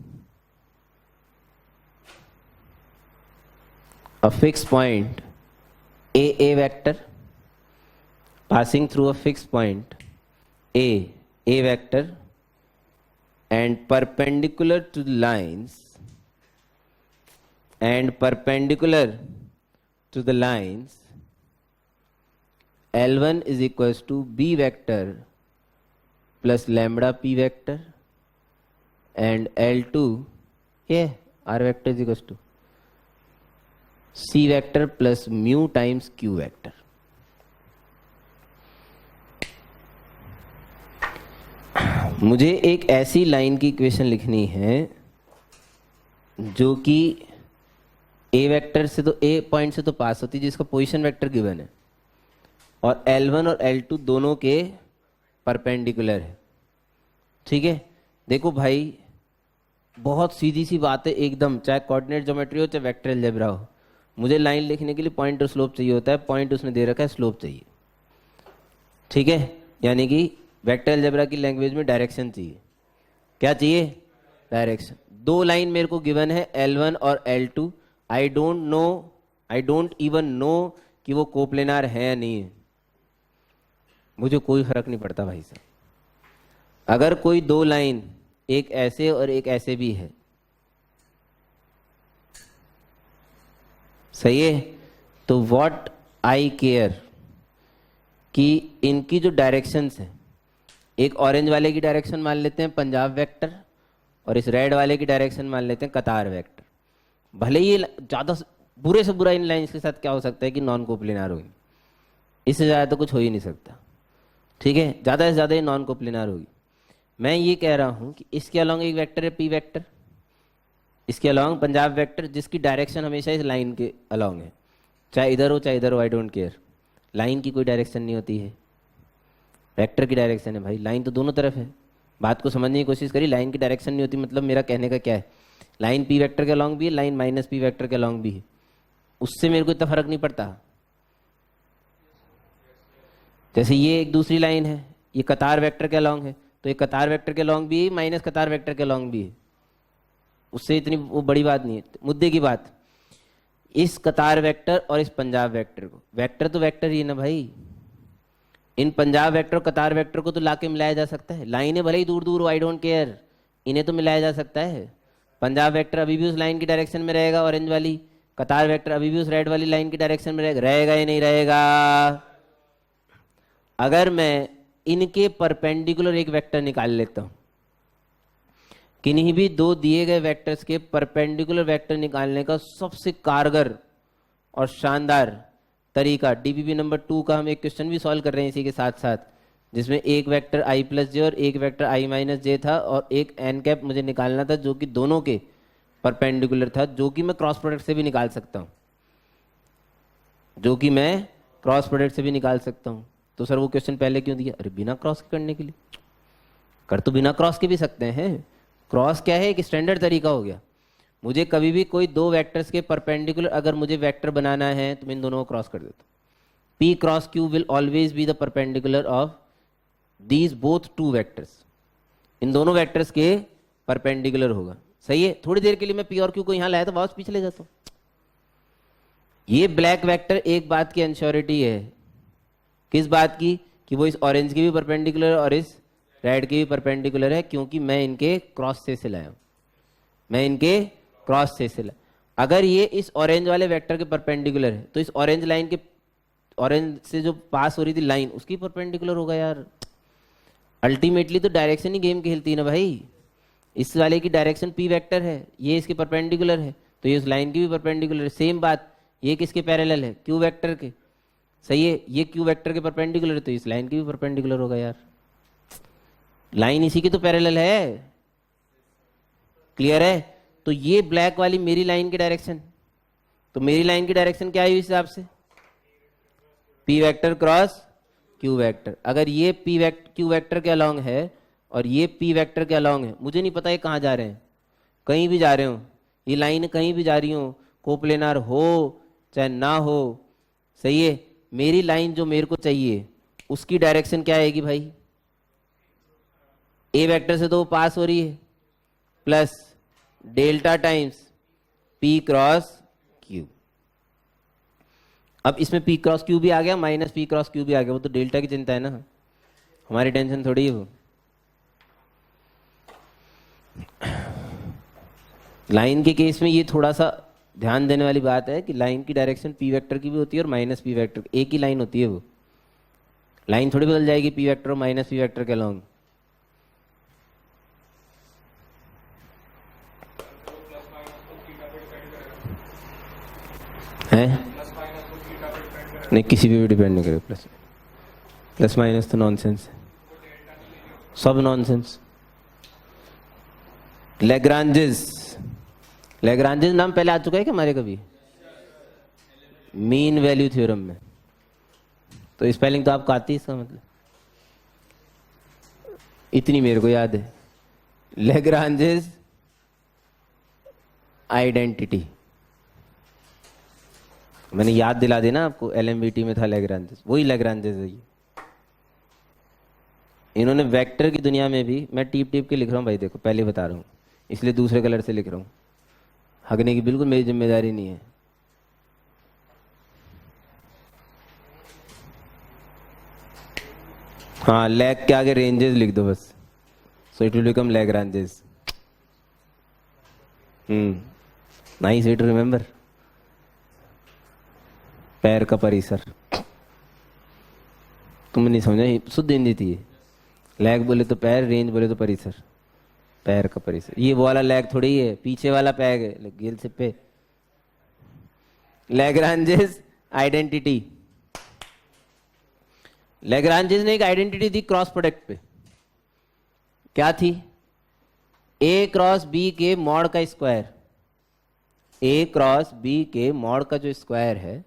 a fixed point a vector, passing through a fixed point a vector and perpendicular to the lines, and perpendicular to the lines L1 is equals to b vector plus lambda p vector and L2 r vector is equals to c vector plus mu times q vector. मुझे एक ऐसी line की equation लिखनी है जो कि ए vector से तो ए पॉइंट से तो पास होती है, जिसका पोजीशन वेक्टर गिवन है और L1 और L2 दोनों के परपेंडिकुलर है। ठीक है, देखो भाई बहुत सीधी सी बात है एकदम, चाहे कोऑर्डिनेट ज्योमेट्री हो चाहे वेक्टर अलजेब्रा हो, मुझे लाइन लिखने के लिए पॉइंट और स्लोप चाहिए होता है, पॉइंट उसने दे रखा है, स्लोप चाहिए। ठीक है, यानी कि वेक्टर अलजेब्रा की लैंग्वेज में डायरेक्शन चाहिए। क्या चाहिए? डायरेक्शन। दो लाइन मेरे को गिवन है L1 और L2, I don't even know कि वो कोप्लेनार है या नहीं है, मुझे कोई फर्क नहीं पड़ता भाई साहब। अगर कोई दो लाइन एक ऐसे और एक ऐसे भी है, सही है, तो व्हाट आई केयर कि इनकी जो डायरेक्शंस हैं, एक ऑरेंज वाले की डायरेक्शन मान लेते हैं पंजाब वेक्टर और इस रेड वाले की डायरेक्शन मान लेते हैं कतार वेक्टर। भले ही ज़्यादा बुरे से बुरा इन लाइन्स के साथ क्या हो सकता है कि नॉन कोप्लेनार होगी, इससे ज़्यादा तो कुछ हो ही नहीं सकता। ठीक है, ज़्यादा से ज़्यादा ये नॉन कोप्लेनार होगी। मैं ये कह रहा हूँ कि इसके अलॉन्ग एक वेक्टर है पी वेक्टर, इसके अलॉन्ग पंजाब वेक्टर, जिसकी डायरेक्शन हमेशा इस लाइन के अलॉन्ग है, चाहे इधर हो चाहे इधर हो, आई डोंट केयर। लाइन की कोई डायरेक्शन नहीं होती है, वेक्टर की डायरेक्शन है भाई। लाइन तो दोनों तरफ है, बात को समझने की कोशिश करी। लाइन की डायरेक्शन नहीं होती मतलब मेरा कहने का क्या है, लाइन पी वेक्टर के अलॉन्ग भी है, लाइन माइनस पी वेक्टर के अलॉन्ग भी है, उससे मेरे को इतना फर्क नहीं पड़ता। जैसे ये एक दूसरी लाइन है, ये कतार वेक्टर के अलॉन्ग है, तो ये कतार वेक्टर के अलॉन्ग भी है, माइनस कतार वेक्टर के अलॉन्ग भी है, उससे इतनी वो बड़ी बात नहीं है। मुद्दे की बात, इस कतार वेक्टर और इस पंजाब वेक्टर को, वेक्टर तो वेक्टर ही है ना भाई, इन पंजाब वेक्टर और कतार वेक्टर को तो लाके मिलाया जा सकता है। लाइनें भले ही दूर दूर हो, आई डोंट केयर, इन्हें तो मिलाया जा सकता है। पंजाब वेक्टर अभी भी उस लाइन की डायरेक्शन में रहेगा ऑरेंज वाली, कतार वेक्टर अभी भी उस रेड वाली लाइन की डायरेक्शन में रहेगा या नहीं रहेगा। अगर मैं इनके परपेंडिकुलर एक वेक्टर निकाल लेता हूं, किन्हीं भी दो दिए गए वेक्टर्स के परपेंडिकुलर वेक्टर निकालने का सबसे कारगर और शानदार तरीका, डीबीबी नंबर 2 का हम एक क्वेश्चन भी सॉल्व कर रहे हैं इसी के साथ साथ, जिसमें एक वेक्टर i प्लस जे और एक वेक्टर i माइनस जे था और एक एन कैप मुझे निकालना था जो कि दोनों के परपेंडिकुलर था, जो कि मैं क्रॉस प्रोडक्ट से भी निकाल सकता हूं, जो कि मैं क्रॉस प्रोडक्ट से भी निकाल सकता हूं। तो सर वो क्वेश्चन पहले क्यों दिया? अरे बिना क्रॉस के करने के लिए, कर तो बिना क्रॉस के भी सकते हैं। क्रॉस क्या है? एक स्टैंडर्ड तरीका हो गया। मुझे कभी भी कोई दो वेक्टर्स के परपेंडिकुलर अगर मुझे वेक्टर बनाना है तो मैं इन दोनों को क्रॉस कर देता हूँ। P cross Q will always be the perpendicular of these both two vectors, इन दोनों वेक्टर्स के परपेंडिकुलर होगा। सही है, थोड़ी देर के लिए मैं पी और क्यू को यहाँ लाया तो वापस पीछे ले जाता हूँ। ये ब्लैक वेक्टर एक बात की इंश्योरिटी है, किस बात की? कि वो इस ऑरेंज के भी परपेंडिकुलर और इस रेड के भी परपेंडिकुलर है, क्योंकि मैं इनके क्रॉस से लाया हूँ, मैं इनके क्रॉस से लाया। अगर ये इस ऑरेंज वाले वेक्टर के परपेंडिकुलर है तो इस ऑरेंज लाइन के, ऑरेंज से जो पास हो रही थी लाइन, उसकी परपेंडिकुलर होगा यार। अल्टीमेटली तो डायरेक्शन ही गेम खेलती है ना भाई। इस वाले की डायरेक्शन पी वेक्टर है, ये इसके परपेंडिकुलर है, तो ये उस लाइन की भी परपेंडिकुलर है। सेम बात, ये किसके पैरेलल है? क्यू वेक्टर के। सही है, ये क्यू वेक्टर के परपेंडिकुलर है तो इस लाइन की भी परपेंडिकुलर होगा यार, लाइन इसी की तो पैरेलल है। क्लियर है? तो ये ब्लैक वाली मेरी लाइन की डायरेक्शन, तो मेरी लाइन की डायरेक्शन क्या है इस हिसाब से, P vector cross Q vector. अगर ये पी वेक्टर क्यू वेक्टर के अलोंग है और ये पी वेक्टर के अलोंग है, मुझे नहीं पता ये कहाँ जा रहे हैं, कहीं भी जा रहे हो, ये लाइन कहीं भी जा रही हो, कोप्लेनार हो चाहे ना हो, सही है, मेरी लाइन जो मेरे को चाहिए उसकी डायरेक्शन क्या आएगी भाई, ए वेक्टर से तो वो पास हो रही है, plus delta times P cross Q. अब इसमें पी क्रॉस क्यू भी आ गया, माइनस पी क्रॉस क्यू भी आ गया, वो तो डेल्टा की चिंता है ना, हमारी टेंशन थोड़ी है वो। लाइन के केस में ये थोड़ा सा ध्यान देने वाली बात है कि लाइन की डायरेक्शन पी वेक्टर की भी होती है और माइनस पी वेक्टर, एक ही लाइन होती है, वो लाइन थोड़ी बदल जाएगी पी वेक्टर और माइनस पी वेक्टर के अलोंग। है नहीं, किसी पे भी डिपेंड नहीं करे, प्लस प्लस माइनस तो नॉनसेंस है, सब नॉनसेंस। लैग्रांजेस, लैग्रांजेस नाम पहले आ चुका है क्या हमारे कभी, मीन वैल्यू थ्योरम में, तो स्पेलिंग तो आपको आती है इसका मतलब, इतनी मेरे को याद है, लैग्रांजेस आइडेंटिटी, मैंने याद दिला देना आपको, एलएमबीटी में था लैग्रांजेस, वही लैग्रांजेस है ये। इन्होंने वेक्टर की दुनिया में भी, मैं टीप टीप के लिख रहा हूँ भाई, देखो पहले बता रहा हूँ, इसलिए दूसरे कलर से लिख रहा हूँ, हगने की बिल्कुल मेरी जिम्मेदारी नहीं है। हाँ, लैग के आगे रेंजेस लिख दो बस, so it will become Lagrange's. Nice way to remember. पैर का परिसर, तुमने नहीं समझा, शुद्ध हिंदी थी ये, लैग बोले तो पैर, रेंज बोले तो परिसर, पैर का परिसर, ये वो वाला लैग थोड़ी है, पीछे वाला पैग है, गिल से पे। लैग्रांजेस आइडेंटिटी, लैग्रांजेस ने एक आइडेंटिटी दी क्रॉस प्रोडक्ट पे, क्या थी, ए क्रॉस बी के मॉड का स्क्वायर, ए क्रॉस बी के मॉड का जो स्क्वायर है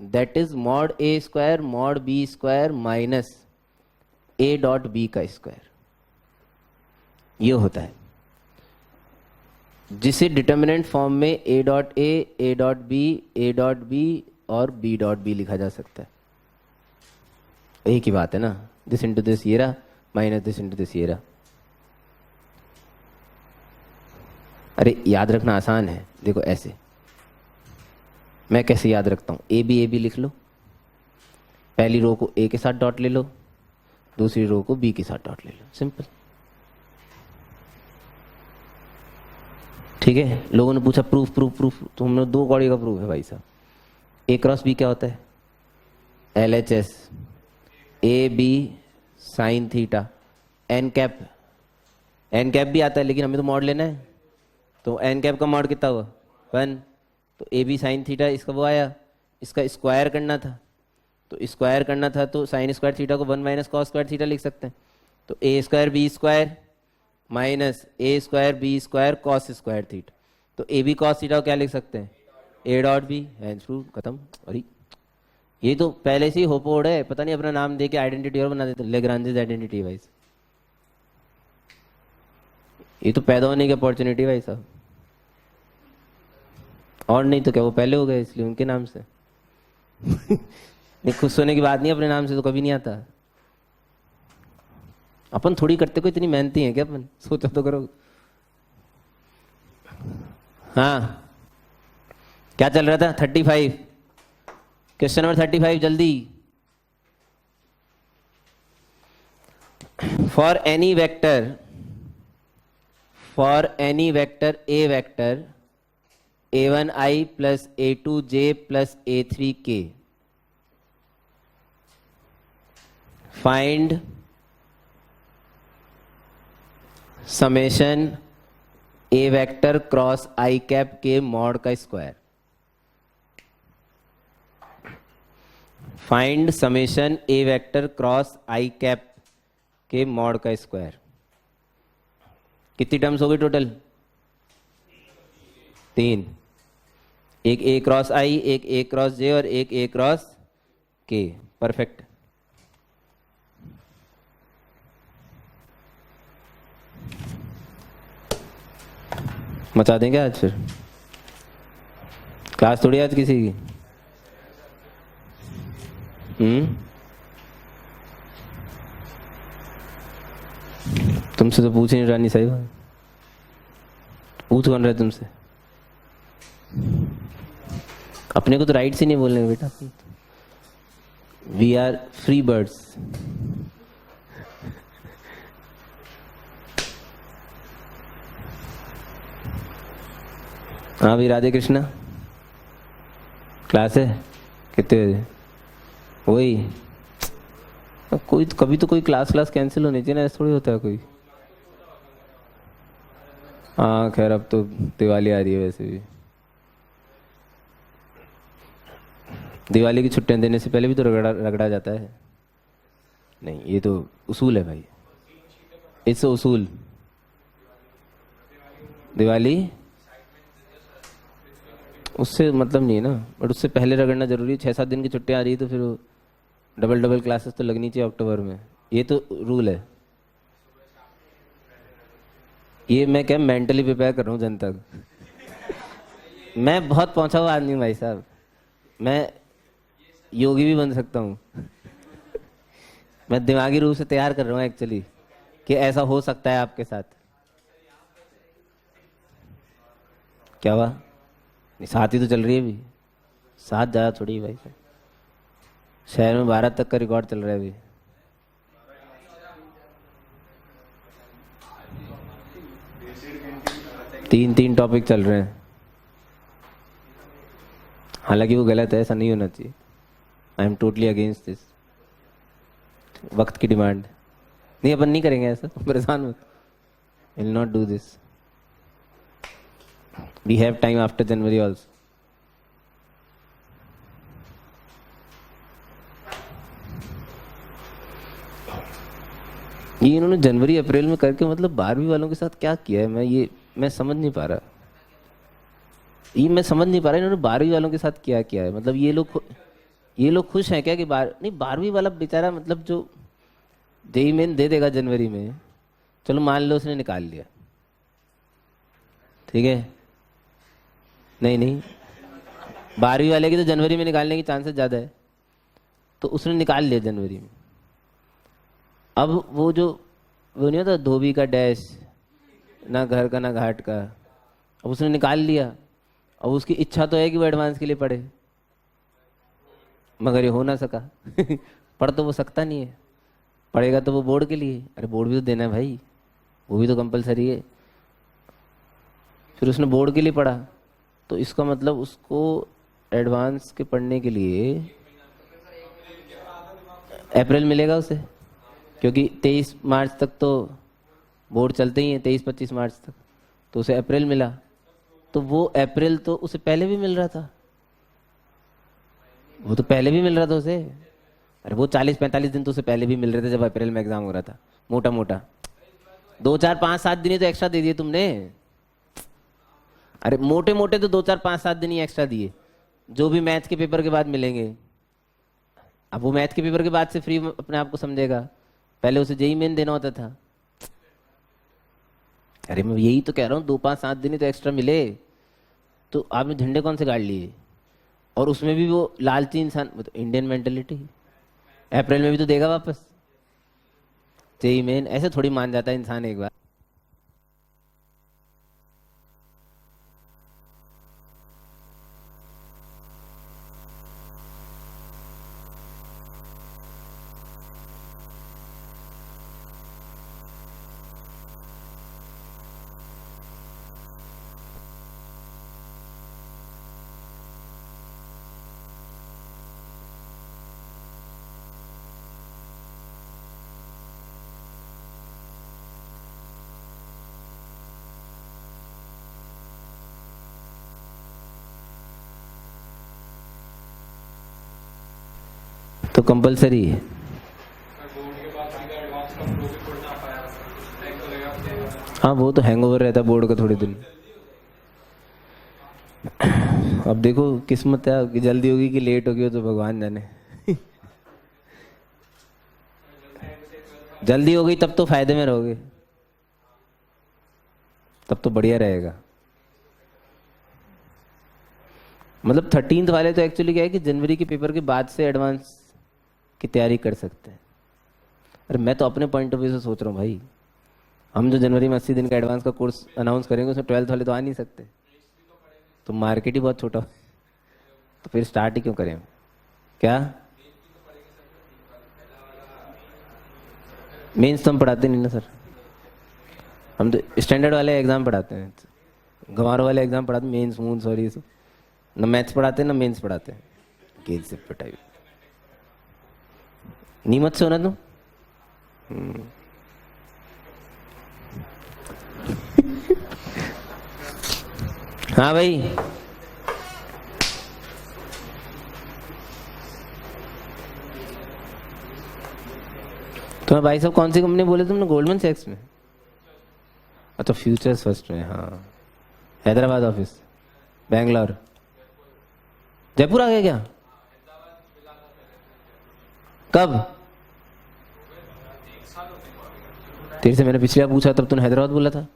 that is mod A square mod B square minus A dot B का स्क्वायर, ये होता है, जिसे डिटर्मिनेंट फॉर्म में A dot A dot B और बी डॉट बी लिखा जा सकता है। एक ही बात है ना, दिस इंटू दिस ये रहा माइनस दिस इंटू दिस ये रहा। अरे याद रखना आसान है, देखो ऐसे, मैं कैसे याद रखता हूँ, ए बी लिख लो, पहली रो को ए के साथ डॉट ले लो, दूसरी रो को बी के साथ डॉट ले लो, सिंपल। ठीक है, लोगों ने पूछा प्रूफ प्रूफ प्रूफ, तो हमने दो कौड़ी का प्रूफ है भाई साहब। ए क्रॉस बी क्या होता है, LHS, A B sine theta, N cap भी आता है, लेकिन हमें तो मॉड लेना है, तो एन कैप का मॉड कितना हुआ 1, तो ए बी साइन थीटा, इसका वो आया, इसका स्क्वायर करना था, तो स्क्वायर करना था तो साइन स्क्वायर थीटा को 1 माइनस कॉस स्क्वायर थीटा लिख सकते हैं, तो A square B square minus A square B square cos square theta, तो ए बी कॉस थीटा को क्या लिख सकते हैं, ए डॉट बी, हैंड्स फ्रू, खत्म। अरे ये तो पहले से ही होपोड है, पता नहीं अपना नाम दे के आइडेंटिटी और बना देते, लेग्रांजेस आइडेंटिटी भाई, ये तो पैदा होने की अपॉर्चुनिटी भाई साहब, और नहीं तो क्या, वो पहले हो गए इसलिए उनके नाम से। नहीं, खुश होने की बात नहीं, अपने नाम से तो कभी नहीं आता, अपन थोड़ी करते, को इतनी मेहनती हैं क्या अपन, सोचो तो करो। हाँ क्या चल रहा था, 35, क्वेश्चन नंबर 35 जल्दी। For any vector A vector a1i plus a2j plus a3k, find summation A vector cross I cap के मॉड का स्क्वायर। फाइंड समेशन ए वेक्टर क्रॉस आई कैप के मॉड का स्क्वायर। कितनी टर्म्स हो गई टोटल? 3। एक ए क्रॉस आई, एक ए क्रॉस जे और एक ए क्रॉस के। परफेक्ट। मचा देंगे आज फिर। क्लास थोड़ी आज किसी की। तुमसे तो पूछ ही नहीं रानी साहिबा। पूछ कौन रहा है तुमसे? अपने को तो राइट से नहीं बोलने बेटा। We are free birds. हाँ भी राधे कृष्णा। क्लास है कितने बजे? वही कोई कभी तो कोई क्लास कैंसिल होनी चाहिए ना, ऐसा थोड़ी होता है कोई। हाँ खैर अब तो दिवाली आ रही है वैसे भी। दिवाली की छुट्टियां देने से पहले भी तो रगड़ा जाता है। नहीं ये तो उसूल है भाई, इट्स उसूल। दिवाली उससे मतलब नहीं है ना, बट उससे पहले रगड़ना जरूरी है। 6-7 दिन की छुट्टियां आ रही है तो फिर वो डबल क्लासेस तो लगनी चाहिए अक्टूबर में, ये तो रूल है। ये मैं क्या मेंटली प्रिपेयर कर रहा हूँ जनता को। मैं बहुत पहुंचा हुआ आदमी हूँ भाई साहब, मैं योगी भी बन सकता हूँ। मैं दिमागी रूप से तैयार कर रहा हूँ एक्चुअली कि ऐसा हो सकता है आपके साथ। क्या हुआ? नहीं, 7 ही तो चल रही है अभी। 7 ज़्यादा थोड़ी है भाई साहब। शहर में 12 तक का रिकॉर्ड चल रहा है अभी। तीन टॉपिक चल रहे हैं। हालांकि वो गलत है, ऐसा नहीं होना चाहिए। I am totally against this. वक्त की डिमांड नहीं, अपन नहीं करेंगे ऐसा, परेशान मत। Will not do this. We have time after January also. ये इन्होंने जनवरी अप्रैल में करके मतलब 12वीं वालों के साथ क्या किया है, मैं समझ नहीं पा रहा। मैं समझ नहीं पा रहा इन्होंने 12वीं वालों के साथ क्या किया है। मतलब ये लोग खुश हैं क्या कि नहीं 12वीं वाला बेचारा मतलब जो जेई मेन दे देगा जनवरी में, चलो मान लो उसने निकाल लिया, ठीक है। नहीं 12वीं वाले की तो जनवरी में निकालने की चांसेस ज़्यादा है, तो उसने निकाल लिया जनवरी में। अब वो नहीं होता धोबी का डैश, ना घर का ना घाट का, अब उसने निकाल लिया। अब उसकी इच्छा तो है कि वो एडवांस के लिए पढ़े, मगर ये हो ना सका। पढ़ तो वो सकता नहीं है, पढ़ेगा तो वो बोर्ड के लिए। अरे बोर्ड भी तो देना है भाई, वो भी तो कंपलसरी है। फिर उसने बोर्ड के लिए पढ़ा, तो इसका मतलब उसको एडवांस के पढ़ने के लिए अप्रैल मिलेगा उसे, क्योंकि 23 मार्च तक तो बोर्ड चलते ही हैं, 23-25 मार्च तक, तो उसे अप्रैल मिला। तो वो अप्रैल तो उसे पहले भी मिल रहा था, वो तो पहले भी मिल रहा था उसे। अरे वो 40-45 दिन तो उसे पहले भी मिल रहे थे जब अप्रैल में एग्जाम हो रहा था। मोटा मोटा 2-4-5-7 दिन ही तो एक्स्ट्रा दे दिए तुमने। अरे मोटे मोटे तो 2-4-5-7 दिन ही एक्स्ट्रा दिए, जो भी मैथ्स के पेपर के बाद मिलेंगे। अब वो मैथ के पेपर के बाद से फ्री अपने आप को समझेगा, पहले उसे जेई मेन देना होता था। अरे मैं यही तो कह रहा हूँ, 2-5-7 दिन ही तो एक्स्ट्रा मिले, तो आपने झंडे कौन से गाड़ लिए? और उसमें भी वो लालची इंसान, तो इंडियन मेंटेलिटी, अप्रैल में भी तो देगा वापस जेई मेन। ऐसे थोड़ी मान जाता है इंसान एक बार। तो कंपलसरी है। बोर्ड के बाद सीधा एडवांस का फ्लो भी पढ़ना पाया, कुछ टाइम तो लगेगा। हाँ वो तो हैंगओवर रहता है बोर्ड का थोड़े दिन। अब देखो किस्मत है कि जल्दी होगी कि लेट होगी, वो तो भगवान जाने। जल्दी हो गई तब तो फायदे में रहोगे, तब तो बढ़िया रहेगा। मतलब 13th वाले तो एक्चुअली क्या है कि जनवरी के पेपर के बाद से एडवांस की तैयारी कर सकते हैं। अरे मैं तो अपने पॉइंट ऑफ व्यू से सोच रहा हूँ भाई, हम जो जनवरी में 80 दिन का एडवांस का कोर्स अनाउंस करेंगे उसमें 12th वाले तो आ नहीं सकते, तो मार्केट ही बहुत छोटा हो, तो फिर स्टार्ट ही क्यों करें हम? क्या मेंस तो हम पढ़ाते नहीं ना सर, हम तो स्टैंडर्ड वाले एग्जाम पढ़ाते हैं, गंवारों वाले एग्जाम पढ़ाते हैं, मेंस मून्स और ये सब। ना मैथ्स पढ़ाते हैं ना मेंस पढ़ाते हैं, गेज से पटाई नीमत से होना तुम। हाँ भाई, तुम्हें भाई साहब कौन सी कंपनी बोले तुमने? गोल्डमैन सैक्स में? अच्छा फ्यूचर्स फर्स्ट में, हाँ। हैदराबाद ऑफिस, बैंगलोर, जयपुर आ गया क्या? कब? तेरे से मैंने पिछले बार पूछा तब तूने हैदराबाद बोला था।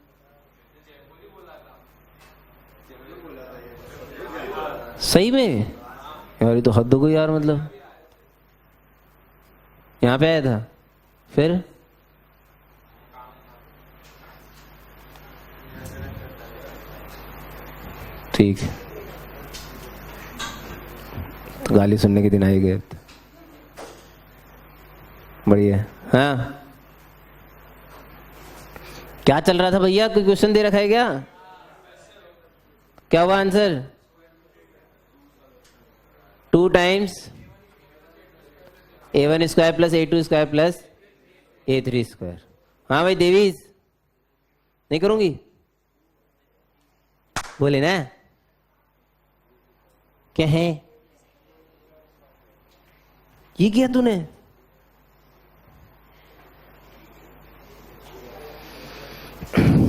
सही में यार, ये तो हद हो गई यार। मतलब यहाँ पे आया था फिर? ठीक है, तो गाली सुनने के दिन आ ही गए। बढ़िया। हाँ क्या चल रहा था भैया? कोई क्वेश्चन दे रखा है क्या? क्या हुआ answer? 2 times a1 square plus a2 square plus a3 square. हाँ भाई देवीज, नहीं करूंगी बोले ना? क्या है ये? किया तूने?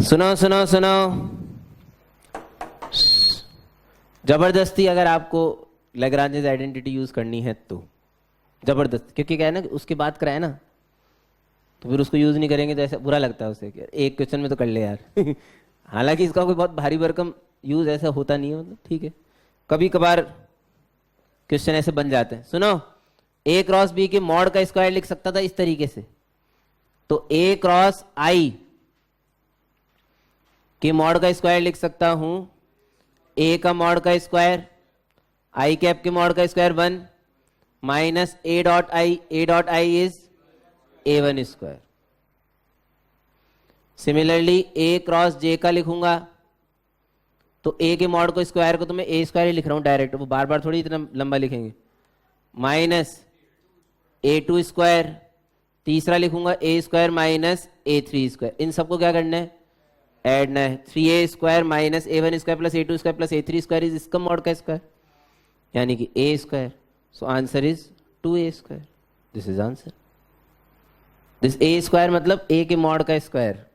सुनो सुनो सुनो, जबरदस्ती अगर आपको लैग्रांजेस आइडेंटिटी यूज करनी है तो जबरदस्त, क्योंकि क्या है ना उसके बाद कराए ना, तो फिर उसको यूज नहीं करेंगे तो ऐसा बुरा लगता है उसे कि एक क्वेश्चन में तो कर ले यार। हालांकि इसका कोई बहुत भारी भरकम यूज ऐसा होता नहीं है, मतलब ठीक है, कभी कभार क्वेश्चन ऐसे बन जाते हैं। सुनो, ए क्रॉस बी के मॉड का स्क्वायर लिख सकता था इस तरीके से, तो ए क्रॉस आई के मॉड का स्क्वायर लिख सकता हूं, ए का मॉड का स्क्वायर, आई कैप के मॉड का square 1 minus A dot I is a1 square. Similarly A cross J का लिखूंगा तो ए के मॉड को स्क्वायर को तो मैं ए स्क्वायर ही लिख रहा हूं डायरेक्ट, वो बार बार थोड़ी इतना लंबा लिखेंगे, माइनस a2 स्क्वायर, तीसरा लिखूंगा A square minus a3 square. इन सबको क्या करना है? ऐड है। 3a square minus a1 square plus a2 square plus a3 square is इसका मॉड का स्क्वायर, यानी कि a square. So answer is 2a square. This is answer. This a square मतलब a के मॉड का स्क्वायर,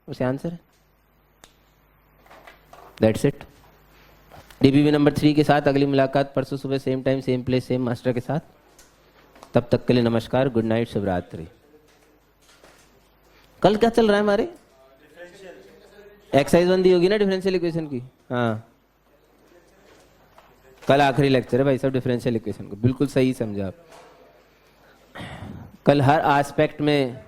उसे answer है। That's it. DBB number 3 के साथ अगली मुलाकात परसों सुबह same time same place same master के साथ। तब तक के लिए नमस्कार, गुड नाइट, शुभ रात्रि। कल क्या चल रहा है हमारे? एक्सरसाइज बंदी होगी ना डिफरेंशियल इक्वेशन की। हाँ कल आखिरी लेक्चर है भाई साहब डिफरेंशियल इक्वेशन को, बिल्कुल सही समझा आप। कल हर एस्पेक्ट में